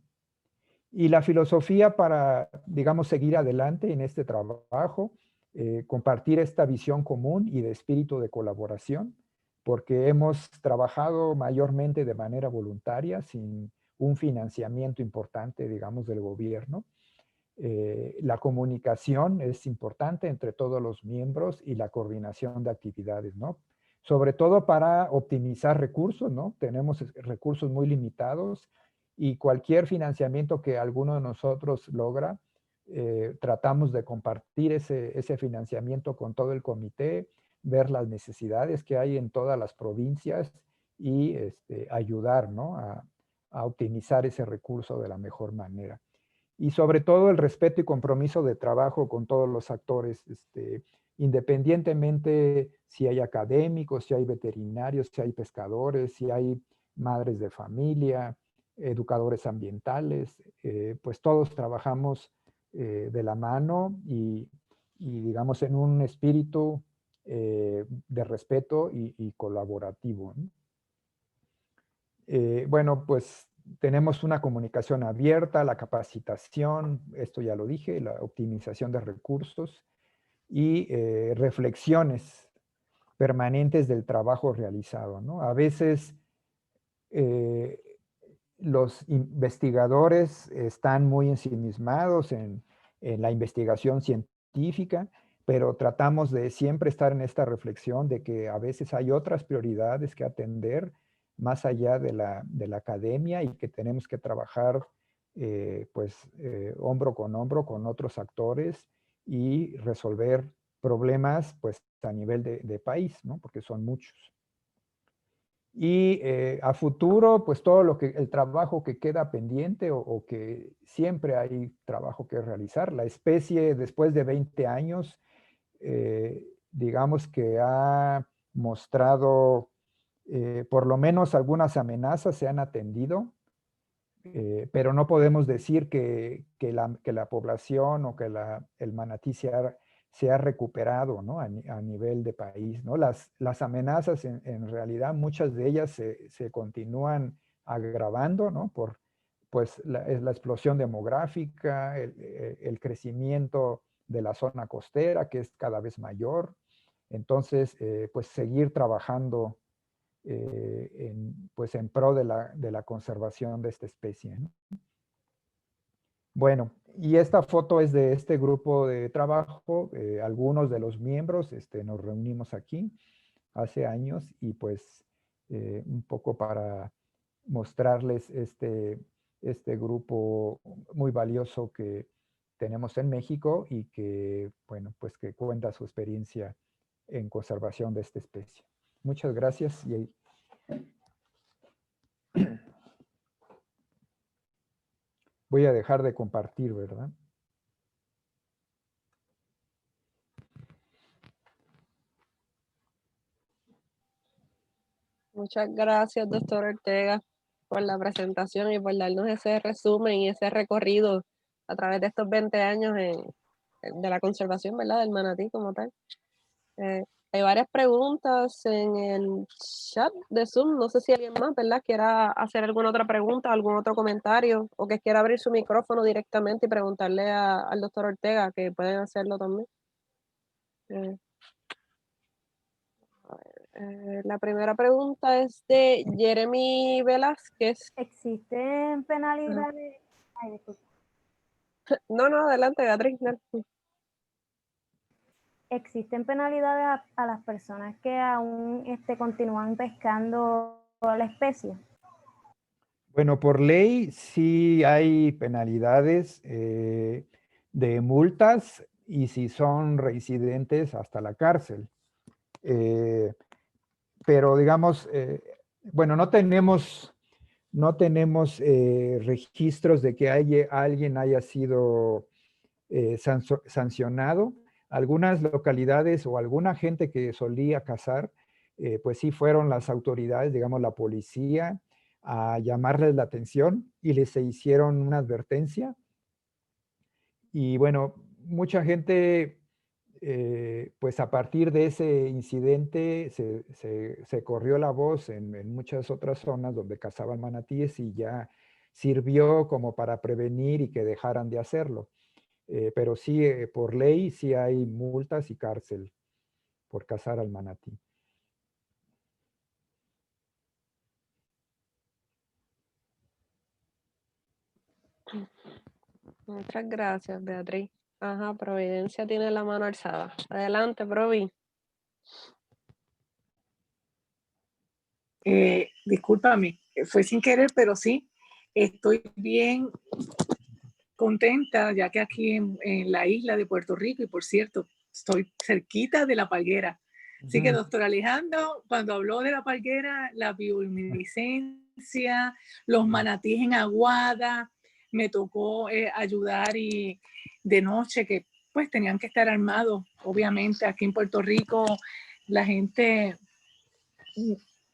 Y la filosofía para, digamos, seguir adelante en este trabajo, compartir esta visión común y de espíritu de colaboración, porque hemos trabajado mayormente de manera voluntaria, sin un financiamiento importante, digamos, del gobierno. La comunicación es importante entre todos los miembros y la coordinación de actividades, ¿no? Sobre todo para optimizar recursos, ¿no? Tenemos recursos muy limitados y cualquier financiamiento que alguno de nosotros logra, tratamos de compartir ese financiamiento con todo el comité, ver las necesidades que hay en todas las provincias y ayudar, ¿no? A optimizar ese recurso de la mejor manera. Y sobre todo el respeto y compromiso de trabajo con todos los actores, independientemente si hay académicos, si hay veterinarios, si hay pescadores, si hay madres de familia, educadores ambientales, pues todos trabajamos de la mano y digamos en un espíritu de respeto y colaborativo, ¿no? Bueno, pues tenemos una comunicación abierta, la capacitación, esto ya lo dije, la optimización de recursos y reflexiones permanentes del trabajo realizado, ¿no? A veces eh, los investigadores están muy ensimismados en la investigación científica, pero tratamos de siempre estar en esta reflexión de que a veces hay otras prioridades que atender más allá de la academia y que tenemos que trabajar hombro con otros actores y resolver problemas pues a nivel de país, ¿no? Porque son muchos. Y a futuro, pues todo el trabajo que queda pendiente o que siempre hay trabajo que realizar. La especie después de 20 años, digamos que ha mostrado, por lo menos algunas amenazas se han atendido, pero no podemos decir que la población o que el manatí se ha recuperado, ¿no? A nivel de país, ¿no? Las amenazas en realidad, muchas de ellas se continúan agravando, ¿no? Por pues, la explosión demográfica, el crecimiento de la zona costera, que es cada vez mayor. Entonces, pues seguir trabajando pues en pro de la conservación de esta especie, ¿no? Bueno, y esta foto es de este grupo de trabajo. Algunos de los miembros nos reunimos aquí hace años y pues un poco para mostrarles este grupo muy valioso que tenemos en México y que, bueno, pues que cuenta su experiencia en conservación de esta especie. Muchas gracias y voy a dejar de compartir, ¿verdad? Muchas gracias, doctor Ortega, por la presentación y por darnos ese resumen y ese recorrido a través de estos 20 años de la conservación, ¿verdad? Del manatí como tal. Hay varias preguntas en el chat de Zoom. No sé si alguien más, ¿verdad? Quiera hacer alguna otra pregunta, algún otro comentario, o que quiera abrir su micrófono directamente y preguntarle al doctor Ortega, que pueden hacerlo también. La primera pregunta es de Jeremy Velázquez. ¿Existen penalidades? Ay, disculpa. No, adelante, Beatriz. ¿Existen penalidades a las personas que aún continúan pescando la especie? Bueno, por ley sí hay penalidades de multas y si son reincidentes hasta la cárcel. Pero digamos, bueno, no tenemos registros de que alguien haya sido sancionado. Algunas localidades o alguna gente que solía cazar, pues sí fueron las autoridades, digamos la policía, a llamarles la atención y les se hicieron una advertencia. Y bueno, mucha gente, pues a partir de ese incidente se corrió la voz en muchas otras zonas donde cazaban manatíes y ya sirvió como para prevenir y que dejaran de hacerlo. Pero sí, por ley, sí hay multas y cárcel por cazar al manatí. Muchas gracias, Beatriz. Ajá, Providencia tiene la mano alzada. Adelante, Provi. Discúlpame, fue sin querer, pero sí, estoy bien contenta, ya que aquí en la isla de Puerto Rico, y por cierto, estoy cerquita de La Palguera. Así que, doctor Alejandro, cuando habló de La Palguera, la bioluminiscencia, los manatíes en Aguada, me tocó ayudar y de noche, que pues tenían que estar armados. Obviamente, aquí en Puerto Rico, la gente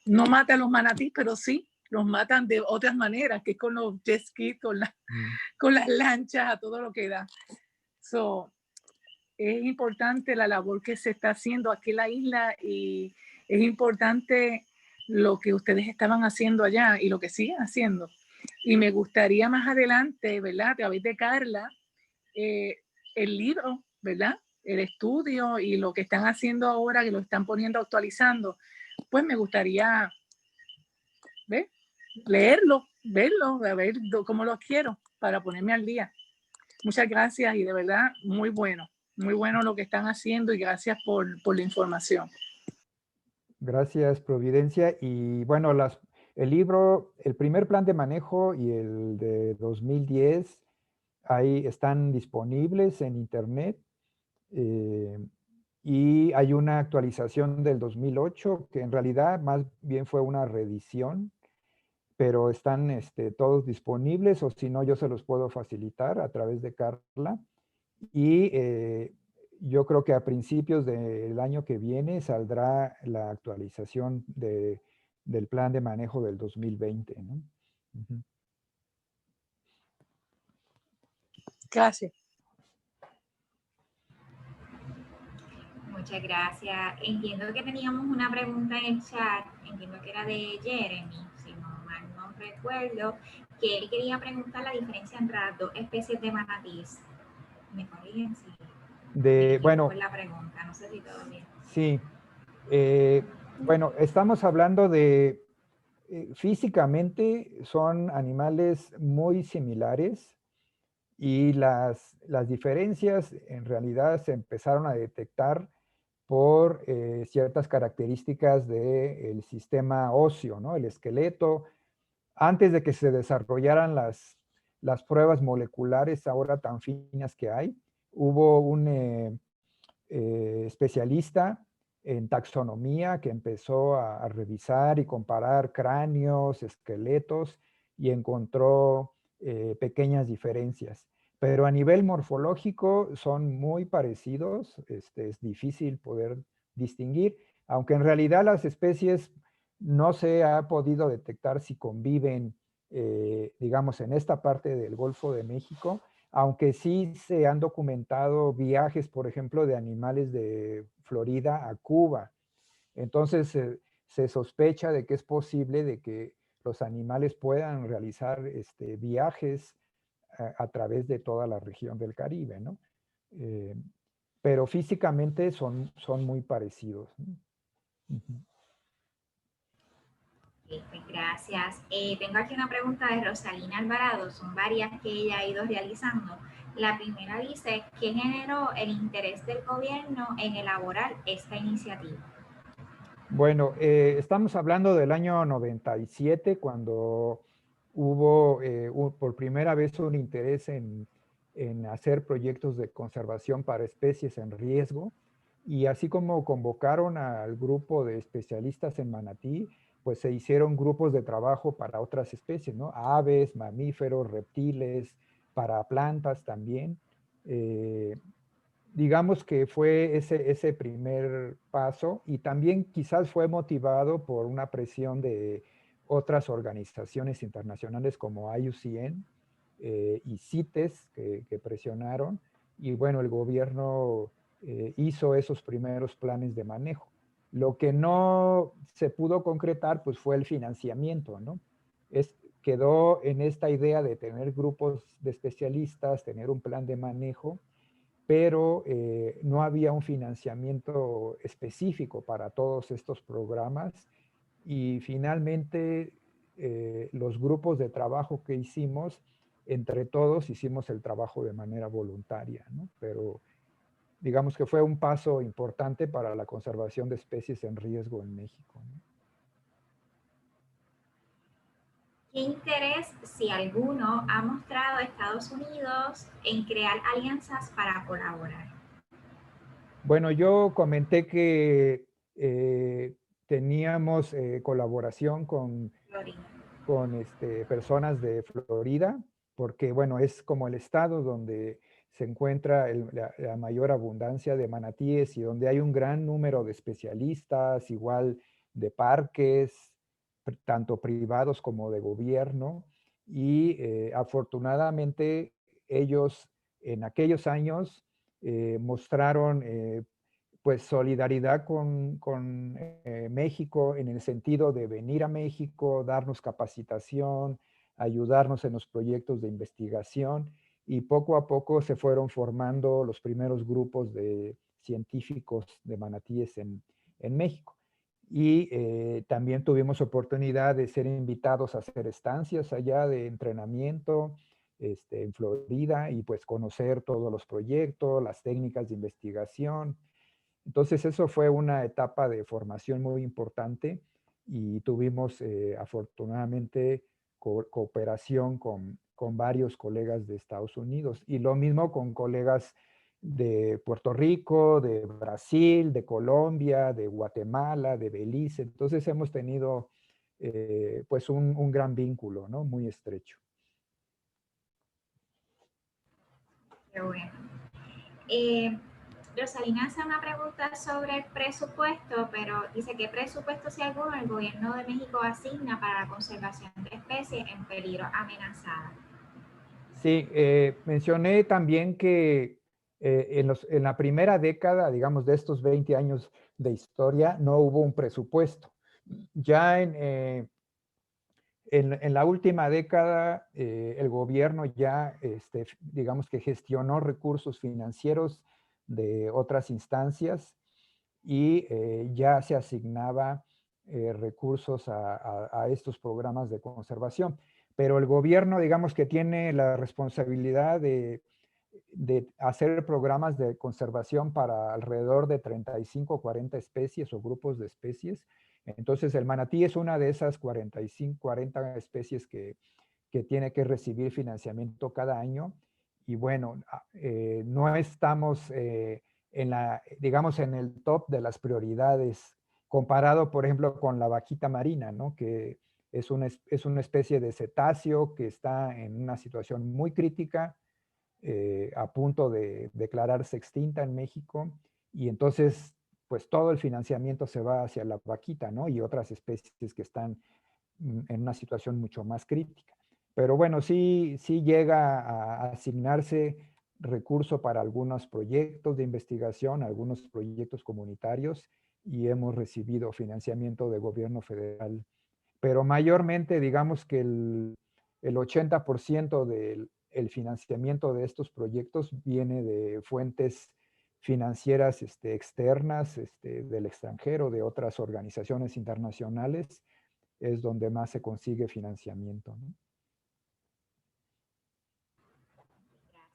no mata a los manatíes, pero sí los matan de otras maneras, que es con los jet skis, con las lanchas, a todo lo que da. Es importante la labor que se está haciendo aquí en la isla y es importante lo que ustedes estaban haciendo allá y lo que siguen haciendo. Y me gustaría más adelante, ¿verdad? A través de Carla, el libro, ¿verdad? El estudio y lo que están haciendo ahora, que lo están poniendo, actualizando, pues me gustaría leerlo, verlo, a ver cómo lo quiero para ponerme al día. Muchas gracias y de verdad muy bueno lo que están haciendo y gracias por la información. Gracias, Providencia. Y bueno, el libro, el primer plan de manejo y el de 2010, ahí están disponibles en internet. Y hay una actualización del 2008 que en realidad más bien fue una reedición, pero están todos disponibles o si no yo se los puedo facilitar a través de Carla. Y yo creo que a principios del año que viene saldrá la actualización del plan de manejo del 2020, ¿no? Uh-huh. Gracias. Muchas gracias. Entiendo que teníamos una pregunta en el chat, entiendo que era de Jeremy, si no mal no recuerdo, que él quería preguntar la diferencia entre las dos especies de manatíes. ¿Me corrigen si Bueno, la pregunta? No sé si todo bien. Sí. Bueno, estamos hablando de, físicamente son animales muy similares y las diferencias en realidad se empezaron a detectar por ciertas características del sistema óseo, ¿no? El esqueleto. Antes de que se desarrollaran las pruebas moleculares ahora tan finas que hay, hubo un especialista en taxonomía que empezó a revisar y comparar cráneos, esqueletos y encontró pequeñas diferencias. Pero a nivel morfológico son muy parecidos, es difícil poder distinguir, aunque en realidad las especies no se ha podido detectar si conviven, digamos, en esta parte del Golfo de México, aunque sí se han documentado viajes, por ejemplo, de animales de Florida a Cuba. Entonces, se sospecha de que es posible de que los animales puedan realizar viajes a través de toda la región del Caribe, ¿no? Pero físicamente son muy parecidos, ¿no? Uh-huh. Pues gracias. Tengo aquí una pregunta de Rosalina Alvarado, son varias que ella ha ido realizando. La primera dice, ¿qué generó el interés del gobierno en elaborar esta iniciativa? Bueno, estamos hablando del año 97, cuando hubo por primera vez un interés en hacer proyectos de conservación para especies en riesgo. Y así como convocaron al grupo de especialistas en manatí, pues se hicieron grupos de trabajo para otras especies, ¿no? Aves, mamíferos, reptiles, para plantas también. Digamos que fue ese primer paso y también quizás fue motivado por una presión de otras organizaciones internacionales como IUCN y CITES que presionaron y bueno, el gobierno hizo esos primeros planes de manejo. Lo que no se pudo concretar pues fue el financiamiento, ¿no? Quedó en esta idea de tener grupos de especialistas, tener un plan de manejo, pero no había un financiamiento específico para todos estos programas y finalmente los grupos de trabajo que hicimos, entre todos hicimos el trabajo de manera voluntaria, ¿no? Pero digamos que fue un paso importante para la conservación de especies en riesgo en México, ¿no? ¿Qué interés, si alguno, ha mostrado Estados Unidos en crear alianzas para colaborar? Bueno, yo comenté que teníamos colaboración con personas de Florida, porque bueno, es como el estado donde se encuentra la mayor abundancia de manatíes y donde hay un gran número de especialistas, igual de parques, tanto privados como de gobierno, y afortunadamente ellos en aquellos años mostraron pues solidaridad con México en el sentido de venir a México, darnos capacitación, ayudarnos en los proyectos de investigación y poco a poco se fueron formando los primeros grupos de científicos de manatíes en México. Y también tuvimos oportunidad de ser invitados a hacer estancias allá de entrenamiento en Florida y pues conocer todos los proyectos, las técnicas de investigación. Entonces eso fue una etapa de formación muy importante y tuvimos afortunadamente cooperación con varios colegas de Estados Unidos y lo mismo con colegas de Puerto Rico, de Brasil, de Colombia, de Guatemala, de Belice. Entonces hemos tenido pues un gran vínculo, ¿no? Muy estrecho. Qué bueno. Rosalina hace una pregunta sobre el presupuesto, pero dice ¿qué presupuesto, si alguno, el gobierno de México asigna para la conservación de especies en peligro amenazadas? Sí, mencioné también que en la primera década, digamos, de estos 20 años de historia, no hubo un presupuesto. Ya en la última década, el gobierno ya, digamos que gestionó recursos financieros de otras instancias y ya se asignaba recursos a estos programas de conservación. Pero el gobierno, digamos que tiene la responsabilidad de hacer programas de conservación para alrededor de 35 o 40 especies o grupos de especies. Entonces, el manatí es una de esas 45, 40 especies que tiene que recibir financiamiento cada año. Y bueno, no estamos digamos, en el top de las prioridades, comparado, por ejemplo, con la vaquita marina, ¿no? Que es una especie de cetáceo que está en una situación muy crítica, a punto de declararse extinta en México, y entonces, pues todo el financiamiento se va hacia la vaquita, ¿no? Y otras especies que están en una situación mucho más crítica. Pero bueno, sí llega a asignarse recurso para algunos proyectos de investigación, algunos proyectos comunitarios, y hemos recibido financiamiento de gobierno federal. Pero mayormente, digamos que el 80% del financiamiento de estos proyectos viene de fuentes financieras externas, del extranjero, de otras organizaciones internacionales, es donde más se consigue financiamiento, ¿no?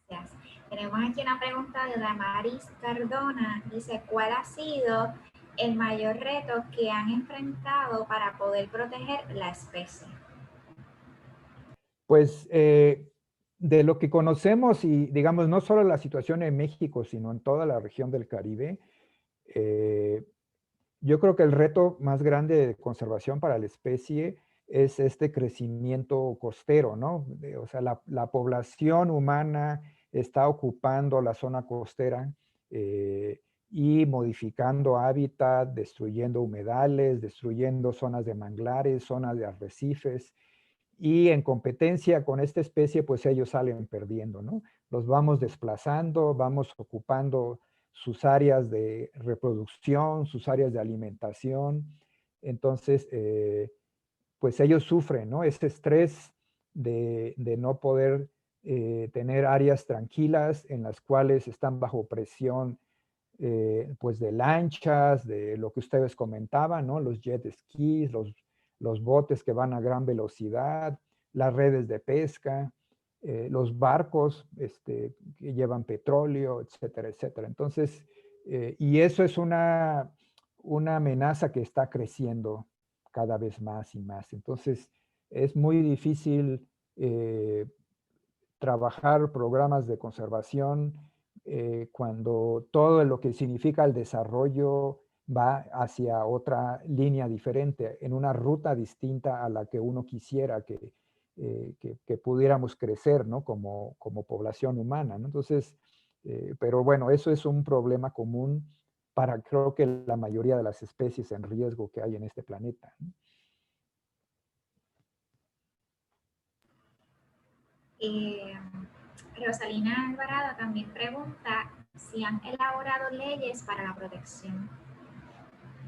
Gracias. Tenemos aquí una pregunta de Damaris Cardona. Dice, ¿cuál ha sido el mayor reto que han enfrentado para poder proteger la especie? Pues de lo que conocemos y digamos no solo la situación en México, sino en toda la región del Caribe, Yo creo que el reto más grande de conservación para la especie es este crecimiento costero, ¿no? O sea, la población humana está ocupando la zona costera y modificando hábitat, destruyendo humedales, destruyendo zonas de manglares, zonas de arrecifes. Y en competencia con esta especie, pues ellos salen perdiendo, ¿no? Los vamos desplazando, vamos ocupando sus áreas de reproducción, sus áreas de alimentación. Entonces, pues ellos sufren, ¿no? Ese estrés de no poder tener áreas tranquilas en las cuales están bajo presión, pues de lanchas, de lo que ustedes comentaban, ¿no? Los jet skis, los botes que van a gran velocidad, las redes de pesca, los barcos que llevan petróleo, etcétera, etcétera. Entonces, y eso es una amenaza que está creciendo cada vez más y más. Entonces, es muy difícil trabajar programas de conservación cuando todo lo que significa el desarrollo va hacia otra línea diferente, en una ruta distinta a la que uno quisiera que pudiéramos crecer, ¿no? Como población humana, ¿no? Entonces, pero bueno, eso es un problema común para creo que la mayoría de las especies en riesgo que hay en este planeta, ¿no? Rosalina Alvarado también pregunta si han elaborado leyes para la protección.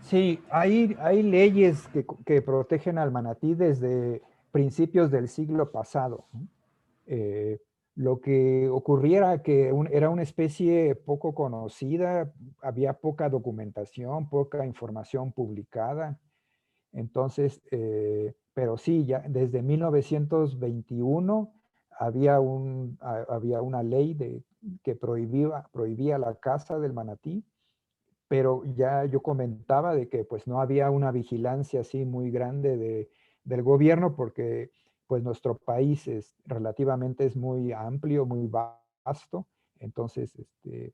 Sí, hay leyes que protegen al manatí desde principios del siglo pasado, ¿no? Lo que ocurriera que era una especie poco conocida, había poca documentación, poca información publicada. Entonces, pero sí, ya desde 1921 había una ley que prohibía la caza del manatí, pero ya yo comentaba de que pues no había una vigilancia así muy grande del gobierno porque pues nuestro país relativamente es muy amplio, muy vasto, entonces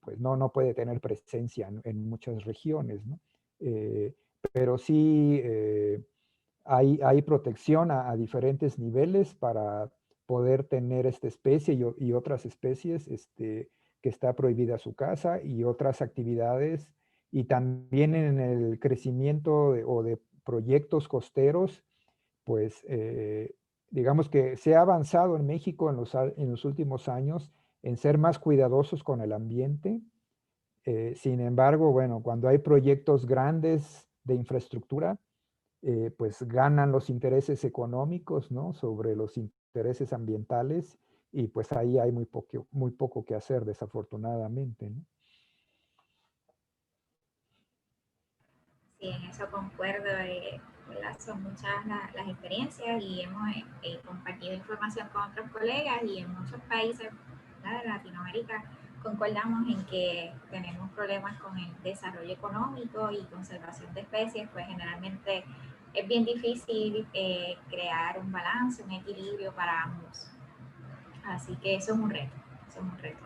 pues no puede tener presencia en muchas regiones, ¿no? Eh, pero sí hay protección a diferentes niveles para poder tener esta especie y otras especies que está prohibida su caza y otras actividades y también en el crecimiento o de proyectos costeros, pues digamos que se ha avanzado en México en los últimos años en ser más cuidadosos con el ambiente. Sin embargo, bueno, cuando hay proyectos grandes de infraestructura, pues ganan los intereses económicos, ¿no? Sobre los intereses ambientales y pues ahí hay muy poco que hacer, desafortunadamente, ¿no? Sí, en eso concuerdo. ¿Verdad? Son muchas las experiencias y hemos compartido información con otros colegas y en muchos países, ¿verdad?, de Latinoamérica concordamos en que tenemos problemas con el desarrollo económico y conservación de especies, pues generalmente es bien difícil crear un balance, un equilibrio para ambos. Así que eso es un reto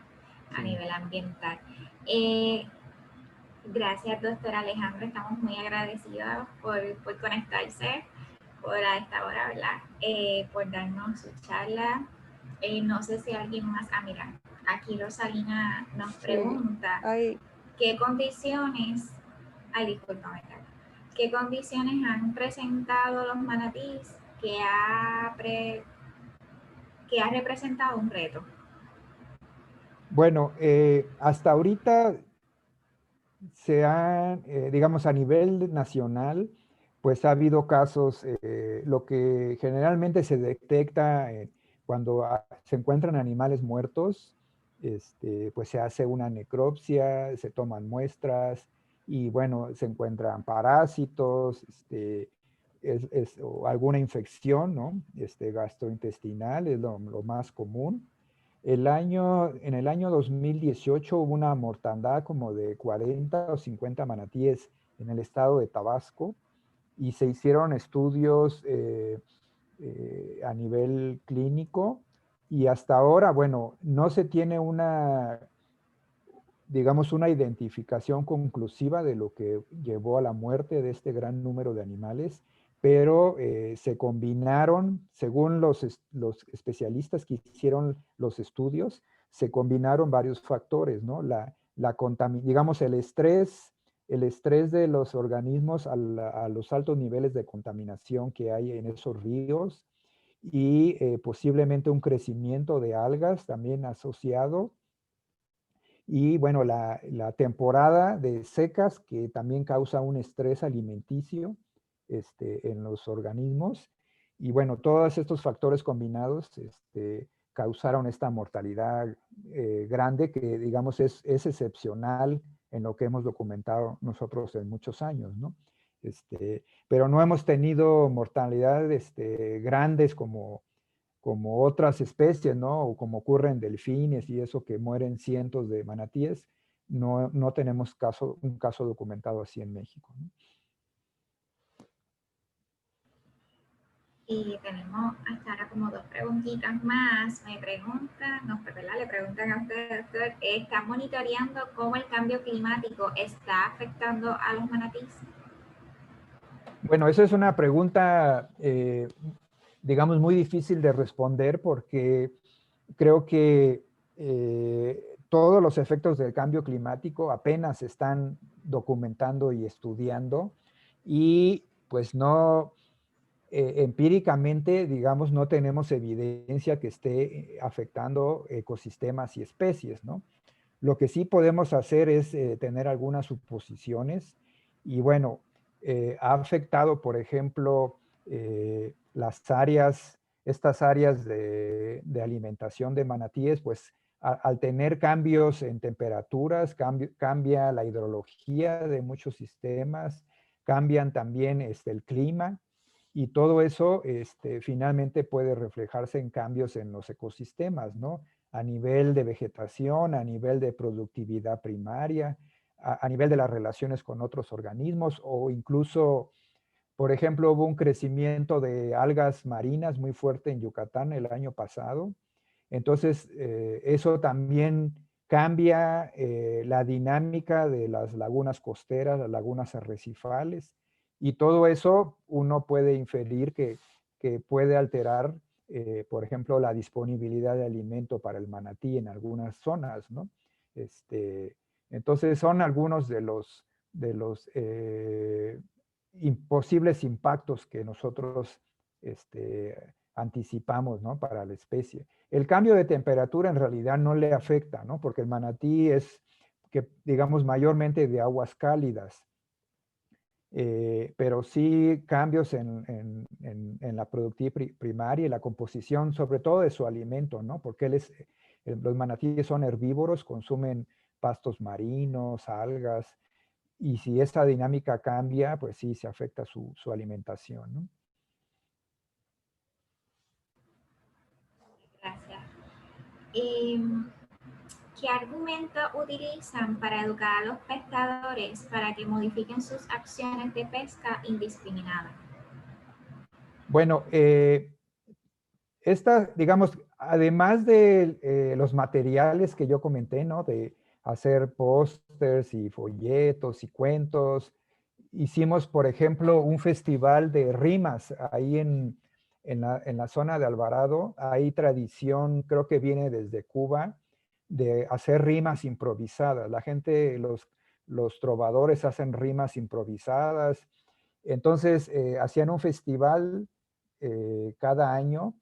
a Sí. nivel ambiental. Gracias, doctora Alejandra. Estamos muy agradecidos por conectarse, por a esta hora, ¿verdad? Por darnos su charla. No sé si alguien más. Mira, aquí Rosalina nos pregunta qué condiciones. Discúlpame, Carla. ¿Qué condiciones han presentado los manatíes que ha representado un reto? Bueno, hasta ahorita digamos, a nivel nacional, pues ha habido casos, lo que generalmente se detecta cuando se encuentran animales muertos, pues se hace una necropsia, se toman muestras y bueno, se encuentran parásitos, o alguna infección, ¿no? Gastrointestinal es lo más común. En el año 2018 hubo una mortandad como de 40 o 50 manatíes en el estado de Tabasco y se hicieron estudios a nivel clínico y hasta ahora, bueno, no se tiene digamos, una identificación conclusiva de lo que llevó a la muerte de este gran número de animales, pero se combinaron, según los especialistas que hicieron los estudios, se combinaron varios factores, ¿no? Digamos, el estrés de los organismos a los altos niveles de contaminación que hay en esos ríos y posiblemente un crecimiento de algas también asociado. Y bueno, la temporada de secas que también causa un estrés alimenticio en los organismos. Y bueno, todos estos factores combinados causaron esta mortalidad grande que digamos es excepcional en lo que hemos documentado nosotros en muchos años, ¿no? Pero no hemos tenido mortalidades grandes como otras especies, ¿no? O como ocurre en delfines y eso que mueren cientos de manatíes, no tenemos un caso documentado así en México, ¿no? Y tenemos hasta ahora como 2 preguntitas más. Le preguntan a usted, doctor, ¿está monitoreando cómo el cambio climático está afectando a los manatíes? Bueno, esa es una pregunta, digamos, muy difícil de responder porque creo que todos los efectos del cambio climático apenas se están documentando y estudiando y pues no, empíricamente, digamos, no tenemos evidencia que esté afectando ecosistemas y especies, ¿no? Lo que sí podemos hacer es tener algunas suposiciones y bueno, ha afectado, por ejemplo, estas áreas de alimentación de manatíes, pues al tener cambios en temperaturas, cambia la hidrología de muchos sistemas, cambian también el clima y todo eso finalmente puede reflejarse en cambios en los ecosistemas, ¿no? A nivel de vegetación, a nivel de productividad primaria, a nivel de las relaciones con otros organismos o incluso, por ejemplo, hubo un crecimiento de algas marinas muy fuerte en Yucatán el año pasado. Entonces, eso también cambia la dinámica de las lagunas costeras, las lagunas arrecifales, y todo eso uno puede inferir que puede alterar, por ejemplo, la disponibilidad de alimento para el manatí en algunas zonas, ¿no? Entonces, son algunos de los posibles impactos que nosotros anticipamos, ¿no? Para la especie. El cambio de temperatura en realidad no le afecta, ¿no? Porque el manatí es, digamos, mayormente de aguas cálidas. Pero sí cambios en la productividad primaria y la composición, sobre todo de su alimento, ¿no? Porque los manatíes son herbívoros, consumen pastos marinos, algas, y si esta dinámica cambia, pues sí, se afecta su alimentación, ¿no? Gracias. ¿Qué argumento utilizan para educar a los pescadores para que modifiquen sus acciones de pesca indiscriminada? Bueno, digamos, además de los materiales que yo comenté, ¿no? De hacer pósters y folletos y cuentos, hicimos, por ejemplo, un festival de rimas ahí en la zona de Alvarado. Hay tradición, creo que viene desde Cuba, de hacer rimas improvisadas. La gente, los trovadores hacen rimas improvisadas. Entonces, hacían un festival cada año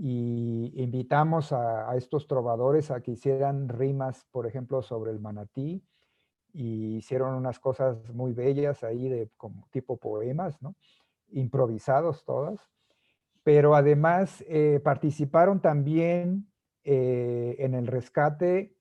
y invitamos a estos trovadores a que hicieran rimas, por ejemplo, sobre el manatí, y hicieron unas cosas muy bellas ahí como tipo poemas, ¿no? Improvisados todas. Pero además participaron también en el rescate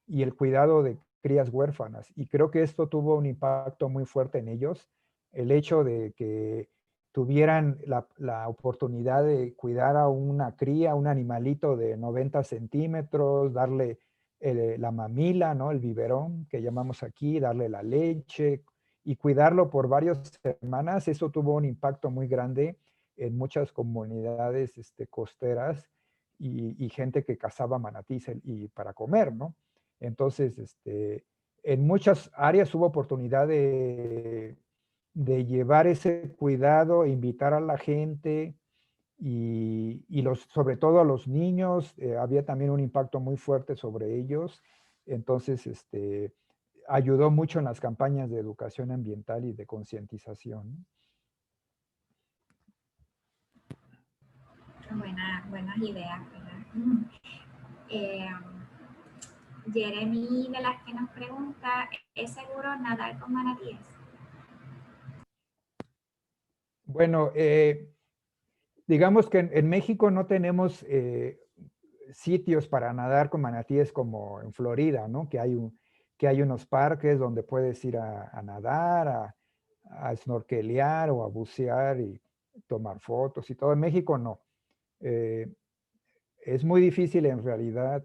y el cuidado de crías huérfanas. Y creo que esto tuvo un impacto muy fuerte en ellos. El hecho de que tuvieran la oportunidad de cuidar a una cría, un animalito de 90 centímetros, darle la mamila, ¿no? El biberón que llamamos aquí, darle la leche y cuidarlo por varias semanas, eso tuvo un impacto muy grande en muchas comunidades costeras y gente que cazaba manatíes y para comer, ¿no? Entonces, en muchas áreas hubo oportunidad de llevar ese cuidado, invitar a la gente y sobre todo a los niños, había también un impacto muy fuerte sobre ellos. Entonces, ayudó mucho en las campañas de educación ambiental y de concientización. Buenas ideas, ¿verdad? Eh, Jeremy de las que nos pregunta, ¿es seguro nadar con manatíes? Bueno, digamos que en México no tenemos sitios para nadar con manatíes como en Florida, ¿no? Que hay unos parques donde puedes ir a nadar, a snorkelear o a bucear y tomar fotos y todo. En México no. Es muy difícil en realidad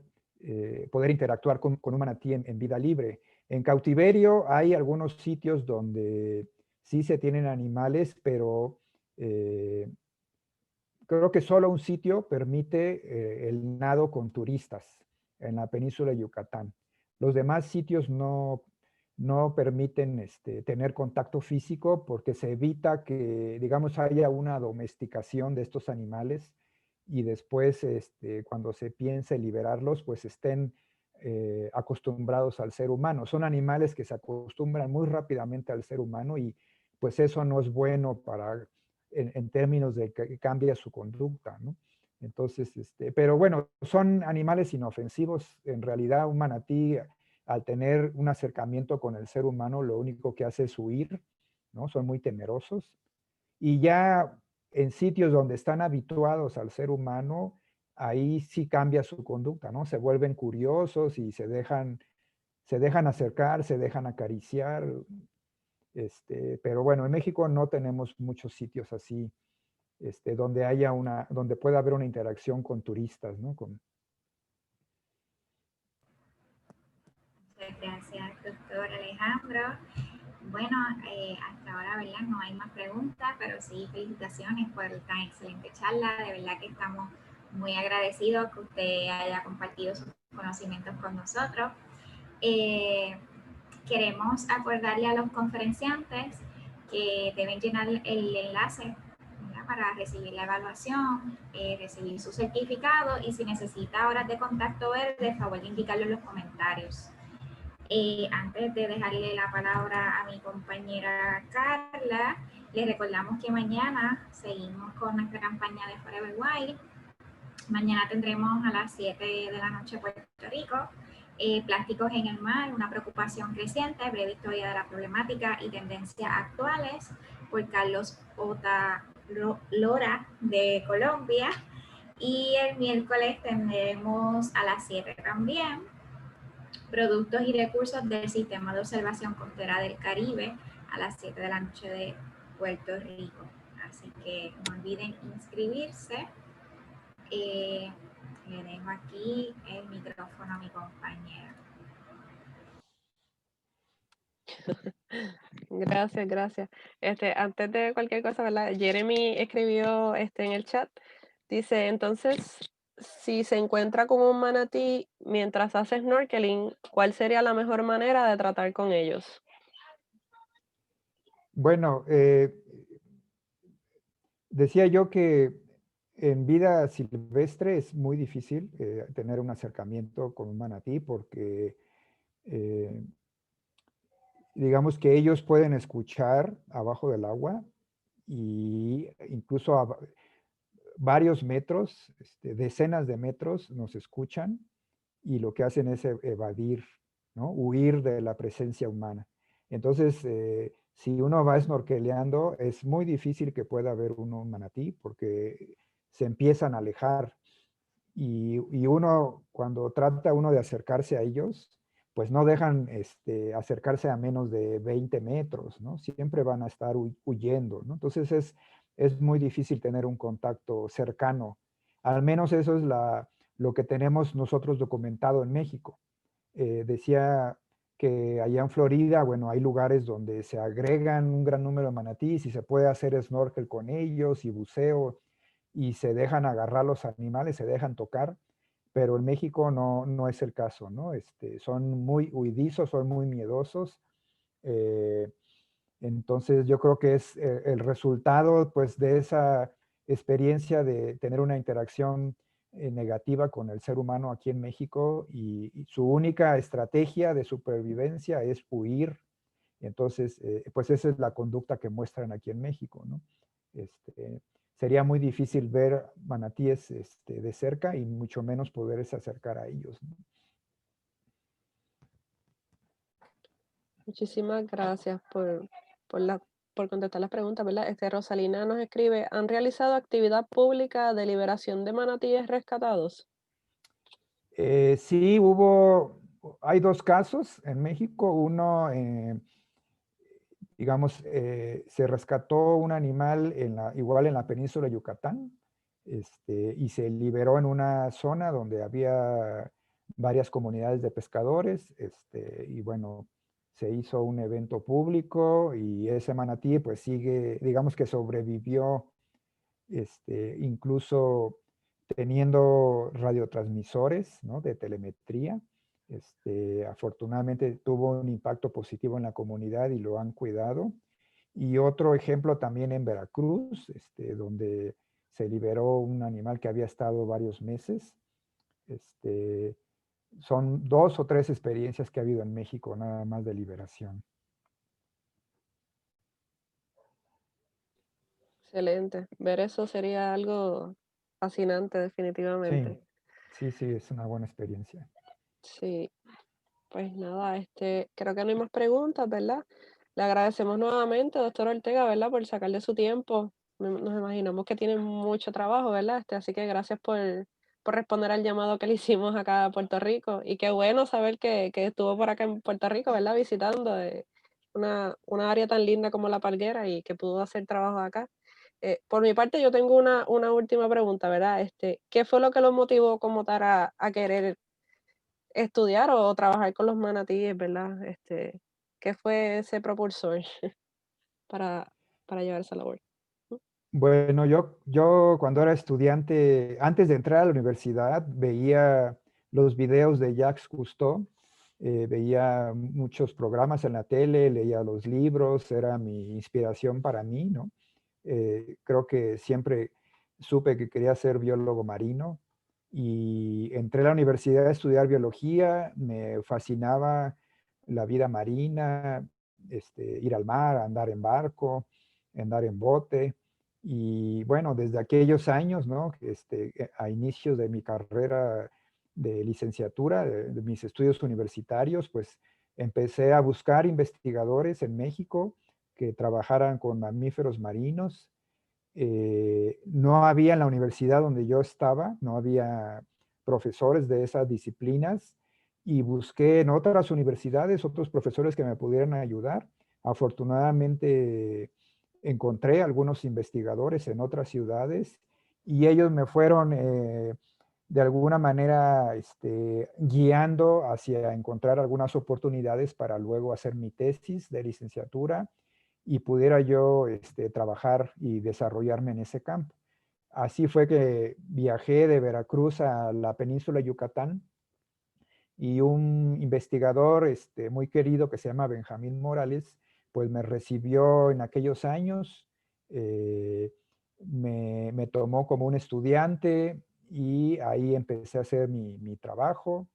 poder interactuar con un manatí en vida libre. En cautiverio hay algunos sitios donde sí se tienen animales, pero creo que solo un sitio permite el nado con turistas en la península de Yucatán. Los demás sitios no permiten tener contacto físico porque se evita que, digamos, haya una domesticación de estos animales y después, cuando se piense liberarlos, pues estén acostumbrados al ser humano. Son animales que se acostumbran muy rápidamente al ser humano y pues eso no es bueno para en términos de que cambia su conducta, ¿no? Entonces, pero bueno, son animales inofensivos. En realidad, un manatí, al tener un acercamiento con el ser humano, lo único que hace es huir, ¿no? Son muy temerosos. Y ya en sitios donde están habituados al ser humano, ahí sí cambia su conducta, ¿no? Se vuelven curiosos y se dejan acercar, se dejan acariciar. Pero bueno, en México no tenemos muchos sitios así, donde pueda haber una interacción con turistas, ¿no? Muchas gracias, doctor Alejandro. Bueno, hasta ahora, ¿verdad? No hay más preguntas, pero sí felicitaciones por tan excelente charla. De verdad que estamos muy agradecidos que usted haya compartido sus conocimientos con nosotros. Queremos acordarle a los conferenciantes que deben llenar el enlace, ¿verdad?, para recibir la evaluación, recibir su certificado y si necesita horas de contacto verde, favor de indicarlo en los comentarios. Antes de dejarle la palabra a mi compañera Carla, les recordamos que mañana seguimos con nuestra campaña de Forever Wild. Mañana tendremos a las 7 de la noche Puerto Rico. Plásticos en el mar, una preocupación creciente, breve historia de la problemática y tendencias actuales, por Carlos Ota Lora de Colombia. Y el miércoles tendremos a las 7 también productos y recursos del Sistema de Observación Costera del Caribe a las 7 de la noche de Puerto Rico. Así que no olviden inscribirse. Le dejo aquí el micrófono a mi compañera. Gracias, gracias. Antes de cualquier cosa, ¿verdad? Jeremy escribió en el chat, dice, entonces, si se encuentra con un manatí mientras hace snorkeling, ¿cuál sería la mejor manera de tratar con ellos? Bueno, decía yo que en vida silvestre es muy difícil tener un acercamiento con un manatí porque digamos que ellos pueden escuchar abajo del agua y incluso a varios metros, decenas de metros nos escuchan y lo que hacen es evadir, ¿no? Huir de la presencia humana. Entonces, si uno va snorkeleando, es muy difícil que pueda haber un manatí porque se empiezan a alejar y uno, cuando trata uno de acercarse a ellos, pues no dejan acercarse a menos de 20 metros, ¿no? Siempre van a estar huyendo, ¿no? Entonces es muy difícil tener un contacto cercano. Al menos eso es lo que tenemos nosotros documentado en México. Decía que allá en Florida, bueno, hay lugares donde se agregan un gran número de manatís y se puede hacer snorkel con ellos y buceo y se dejan agarrar los animales, se dejan tocar, pero en México no es el caso, ¿no? Son muy huidizos, son muy miedosos. Entonces yo creo que es el resultado pues de esa experiencia de tener una interacción negativa con el ser humano aquí en México y su única estrategia de supervivencia es huir. Entonces, pues esa es la conducta que muestran aquí en México, ¿no? Sería muy difícil ver manatíes de cerca y mucho menos poderse acercar a ellos, ¿no? Muchísimas gracias por contestar las preguntas, ¿verdad? Rosalina nos escribe, ¿han realizado actividad pública de liberación de manatíes rescatados? Sí, hay dos casos en México. Uno, digamos, se rescató un animal igual en la península de Yucatán, y se liberó en una zona donde había varias comunidades de pescadores, y bueno, se hizo un evento público y ese manatí pues sigue, digamos que sobrevivió, incluso teniendo radiotransmisores, ¿no?, de telemetría. Afortunadamente tuvo un impacto positivo en la comunidad y lo han cuidado. Y otro ejemplo también en Veracruz, donde se liberó un animal que había estado varios meses. Son 2 o 3 experiencias que ha habido en México, nada más de liberación. Excelente. Ver eso sería algo fascinante, definitivamente. Sí, es una buena experiencia. Sí, pues nada, creo que no hay más preguntas, ¿verdad? Le agradecemos nuevamente, doctor Ortega, ¿verdad? Por sacarle su tiempo. Nos imaginamos que tiene mucho trabajo, ¿verdad? Así que gracias por responder al llamado que le hicimos acá a Puerto Rico. Y qué bueno saber que estuvo por acá en Puerto Rico, ¿verdad? Visitando una área tan linda como La Palguera y que pudo hacer trabajo acá. Por mi parte, yo tengo una última pregunta, ¿verdad? ¿Qué fue lo que lo motivó como tal a querer estudiar o trabajar con los manatíes, ¿verdad? ¿Qué fue ese propulsor para, para llevar esa labor? Bueno, yo cuando era estudiante, antes de entrar a la universidad, veía los videos de Jacques Cousteau, veía muchos programas en la tele, leía los libros, era mi inspiración para mí, ¿no? Creo que siempre supe que quería ser biólogo marino y entré a la universidad a estudiar biología, me fascinaba la vida marina, ir al mar, andar en barco, andar en bote. Y bueno, desde aquellos años, ¿no? A inicios de mi carrera de licenciatura, de mis estudios universitarios, pues empecé a buscar investigadores en México que trabajaran con mamíferos marinos. No había en la universidad donde yo estaba, no había profesores de esas disciplinas y busqué en otras universidades otros profesores que me pudieran ayudar. Afortunadamente encontré algunos investigadores en otras ciudades y ellos me fueron de alguna manera guiando hacia encontrar algunas oportunidades para luego hacer mi tesis de licenciatura y pudiera yo trabajar y desarrollarme en ese campo. Así fue que viajé de Veracruz a la península de Yucatán y un investigador muy querido que se llama Benjamín Morales, pues me recibió en aquellos años, me tomó como un estudiante y ahí empecé a hacer mi trabajo.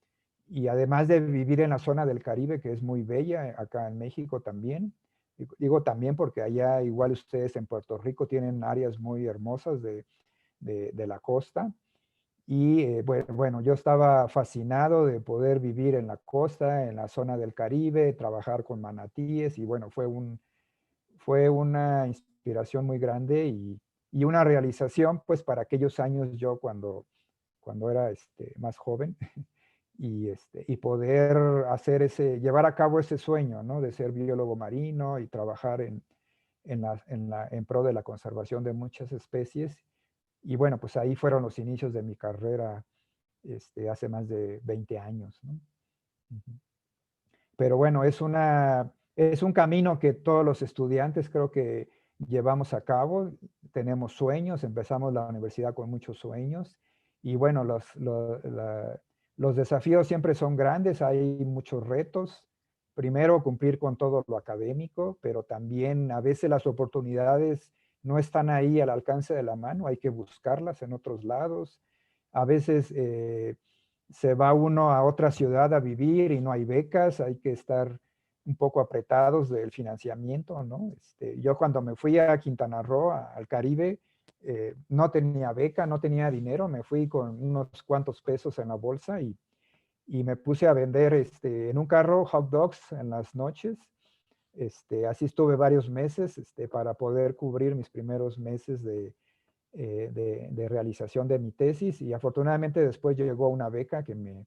Y además de vivir en la zona del Caribe, que es muy bella, acá en México también, digo también porque allá igual ustedes en Puerto Rico tienen áreas muy hermosas de la costa. Y bueno, yo estaba fascinado de poder vivir en la costa, en la zona del Caribe, trabajar con manatíes y bueno, fue una inspiración muy grande y una realización pues para aquellos años yo cuando era más joven y poder llevar a cabo ese sueño, ¿no? De ser biólogo marino y trabajar en pro de la conservación de muchas especies. Y bueno, pues ahí fueron los inicios de mi carrera hace más de 20 años, ¿no? Ujú. Pero bueno, es un camino que todos los estudiantes creo que llevamos a cabo. Tenemos sueños, empezamos la universidad con muchos sueños Y bueno, los desafíos siempre son grandes, hay muchos retos. Primero, cumplir con todo lo académico, pero también a veces las oportunidades no están ahí al alcance de la mano, hay que buscarlas en otros lados. A veces se va uno a otra ciudad a vivir y no hay becas, hay que estar un poco apretados del financiamiento, ¿no? Yo cuando me fui a Quintana Roo, al Caribe, no tenía beca, no tenía dinero, me fui con unos cuantos pesos en la bolsa y me puse a vender en un carro hot dogs en las noches. Así estuve varios meses para poder cubrir mis primeros meses de realización de mi tesis y afortunadamente después llegó una beca que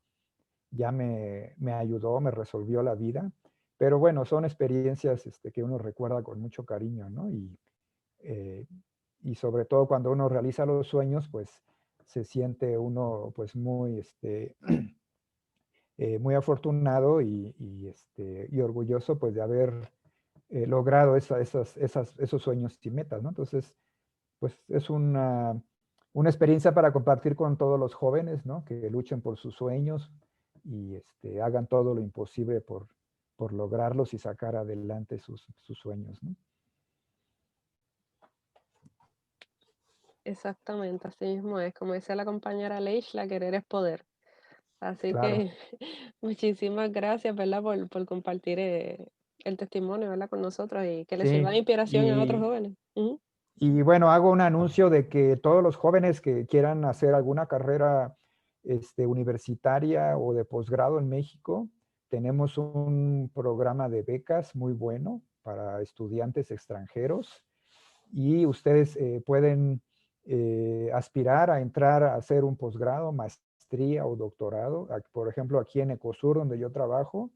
ya me ayudó, me resolvió la vida. Pero bueno, son experiencias que uno recuerda con mucho cariño, ¿no? Y sobre todo cuando uno realiza los sueños, pues se siente uno pues muy, muy afortunado y orgulloso pues de haber logrado esos sueños y metas, ¿no? Entonces, pues es una experiencia para compartir con todos los jóvenes, ¿no? Que luchen por sus sueños y hagan todo lo imposible por lograrlos y sacar adelante sus sueños, ¿no? Exactamente, así mismo es. Como dice la compañera Leishla, querer es poder. Así Claro. que muchísimas gracias, ¿verdad? Por compartir el testimonio, ¿verdad? Con nosotros y que les sirva de Sí, inspiración a otros jóvenes. Ujú. y bueno, hago un anuncio de que todos los jóvenes que quieran hacer alguna carrera universitaria o de posgrado en México, tenemos un programa de becas muy bueno para estudiantes extranjeros y ustedes pueden aspirar a entrar a hacer un posgrado, maestría o doctorado. Por ejemplo, aquí en Ecosur, donde yo trabajo,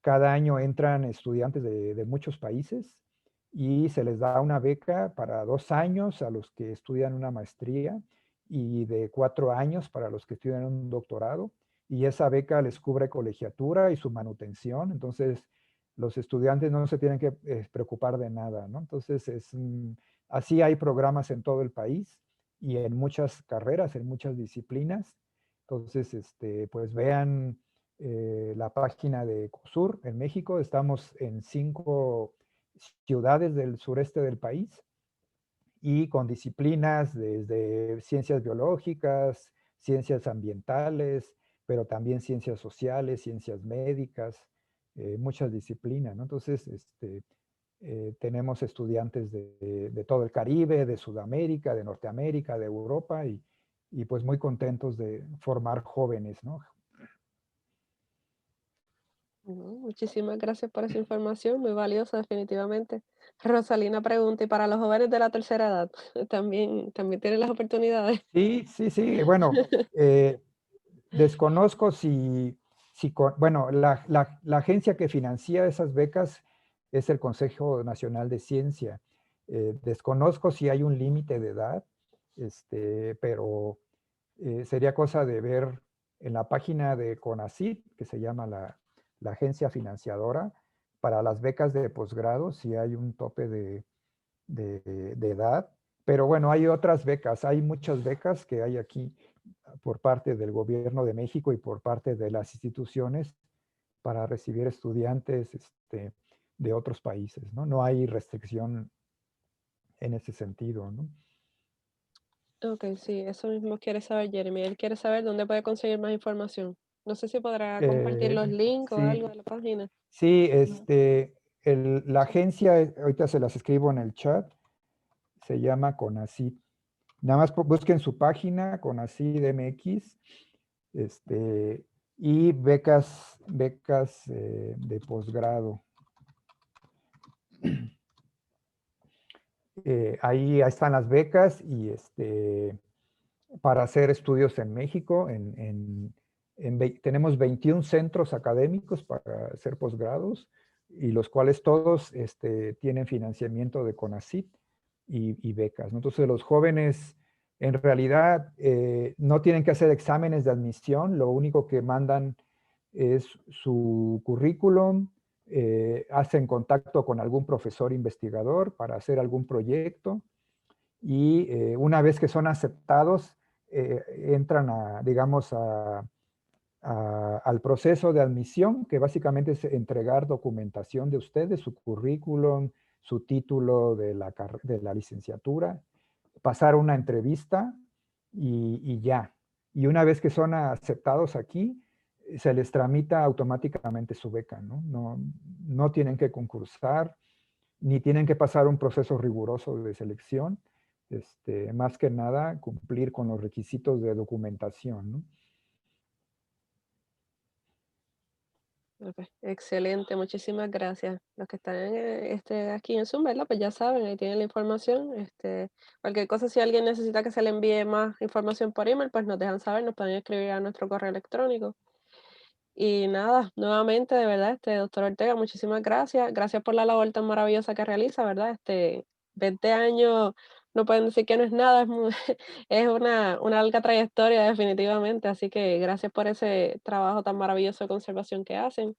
cada año entran estudiantes de muchos países y se les da una beca para 2 años a los que estudian una maestría y de 4 años para los que estudian un doctorado. Y esa beca les cubre colegiatura y su manutención. Entonces, los estudiantes no se tienen que preocupar de nada, ¿no? Entonces, así hay programas en todo el país y en muchas carreras, en muchas disciplinas. Entonces, pues vean la página de Ecosur en México. Estamos en 5 ciudades del sureste del país y con disciplinas desde ciencias biológicas, ciencias ambientales, pero también ciencias sociales, ciencias médicas, muchas disciplinas, ¿no? Entonces, tenemos estudiantes de todo el Caribe, de Sudamérica, de Norteamérica, de Europa y pues muy contentos de formar jóvenes, ¿no? Muchísimas gracias por esa información, muy valiosa definitivamente. Rosalina pregunta, ¿y para los jóvenes de la tercera edad también tienen las oportunidades? Sí, sí, sí. Bueno, desconozco bueno, la agencia que financia esas becas es el Consejo Nacional de Ciencia. Desconozco si hay un límite de edad, pero sería cosa de ver en la página de CONACYT, que se llama la agencia financiadora, para las becas de posgrado, si hay un tope de edad. Pero bueno, hay otras becas, hay muchas becas que hay aquí por parte del gobierno de México y por parte de las instituciones para recibir estudiantes de otros países, ¿no? No hay restricción en ese sentido, ¿no? Ok, sí, eso mismo quiere saber Jeremy. Él quiere saber dónde puede conseguir más información. No sé si podrá compartir los links o algo Sí, de la página. sí, la agencia, ahorita se las escribo en el chat, se llama CONACYT. Nada más busquen su página, CONACYT MX, y becas de posgrado. Ahí están las becas y para hacer estudios en México. Tenemos 21 centros académicos para hacer posgrados y los cuales todos tienen financiamiento de CONACYT y becas, ¿no? Entonces los jóvenes en realidad no tienen que hacer exámenes de admisión, lo único que mandan es su currículum, hacen contacto con algún profesor investigador para hacer algún proyecto y una vez que son aceptados, entran a, digamos, al proceso de admisión, que básicamente es entregar documentación de ustedes, su currículum, su título de la licenciatura, pasar una entrevista y ya. Y una vez que son aceptados aquí, se les tramita automáticamente su beca, ¿no? No tienen que concursar, ni tienen que pasar un proceso riguroso de selección. Más que nada, cumplir con los requisitos de documentación, ¿no? Excelente, muchísimas gracias. Los que están aquí en Zoom, ¿verdad? Pues ya saben, ahí tienen la información. Cualquier cosa, si alguien necesita que se le envíe más información por email, pues nos dejan saber, nos pueden escribir a nuestro correo electrónico. Y nada, nuevamente, de verdad, doctor Ortega, muchísimas gracias. Gracias por la labor tan maravillosa que realiza, ¿verdad? 20 años, no pueden decir que no es nada, es una larga trayectoria definitivamente, así que gracias por ese trabajo tan maravilloso de conservación que hacen.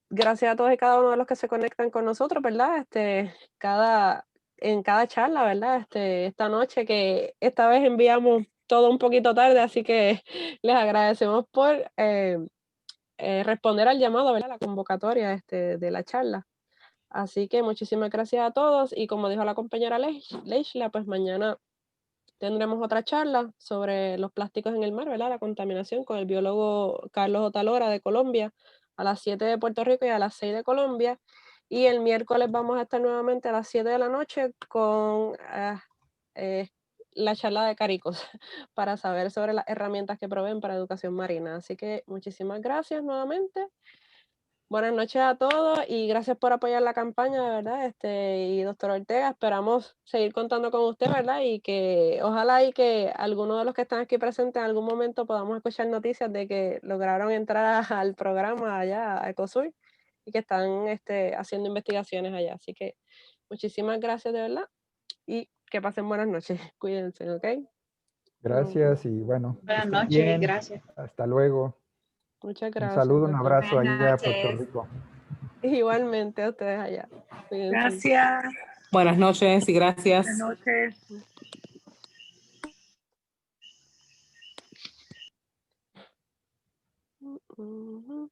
Gracias a todos y cada uno de los que se conectan con nosotros, ¿verdad? En cada charla, ¿verdad? Esta noche, que esta vez enviamos todo un poquito tarde, así que les agradecemos por responder al llamado, ¿verdad? La convocatoria de la charla. Así que muchísimas gracias a todos, y como dijo la compañera Leishla, pues mañana tendremos otra charla sobre los plásticos en el mar, ¿verdad? La contaminación, con el biólogo Carlos Otalora de Colombia, a las 7 de Puerto Rico y a las 6 de Colombia. Y el miércoles vamos a estar nuevamente a las 7 de la noche con la charla de Caricos para saber sobre las herramientas que proveen para educación marina. Así que muchísimas gracias nuevamente. Buenas noches a todos y gracias por apoyar la campaña, de verdad. Y doctor Ortega, esperamos seguir contando con usted, ¿verdad? Y que ojalá y que algunos de los que están aquí presentes en algún momento podamos escuchar noticias de que lograron entrar al programa allá a Ecosur y que están haciendo investigaciones allá. Así que muchísimas gracias, de verdad, y que pasen buenas noches. Cuídense, ¿ok? Gracias y bueno, Buenas estén noches, bien. gracias. Hasta luego. Muchas Un gracias. saludo, un doctor. abrazo Buenas allá a Puerto noches. Rico. Igualmente a ustedes allá. Cuídense. Gracias. Buenas noches y gracias. Buenas noches. Mm-hmm.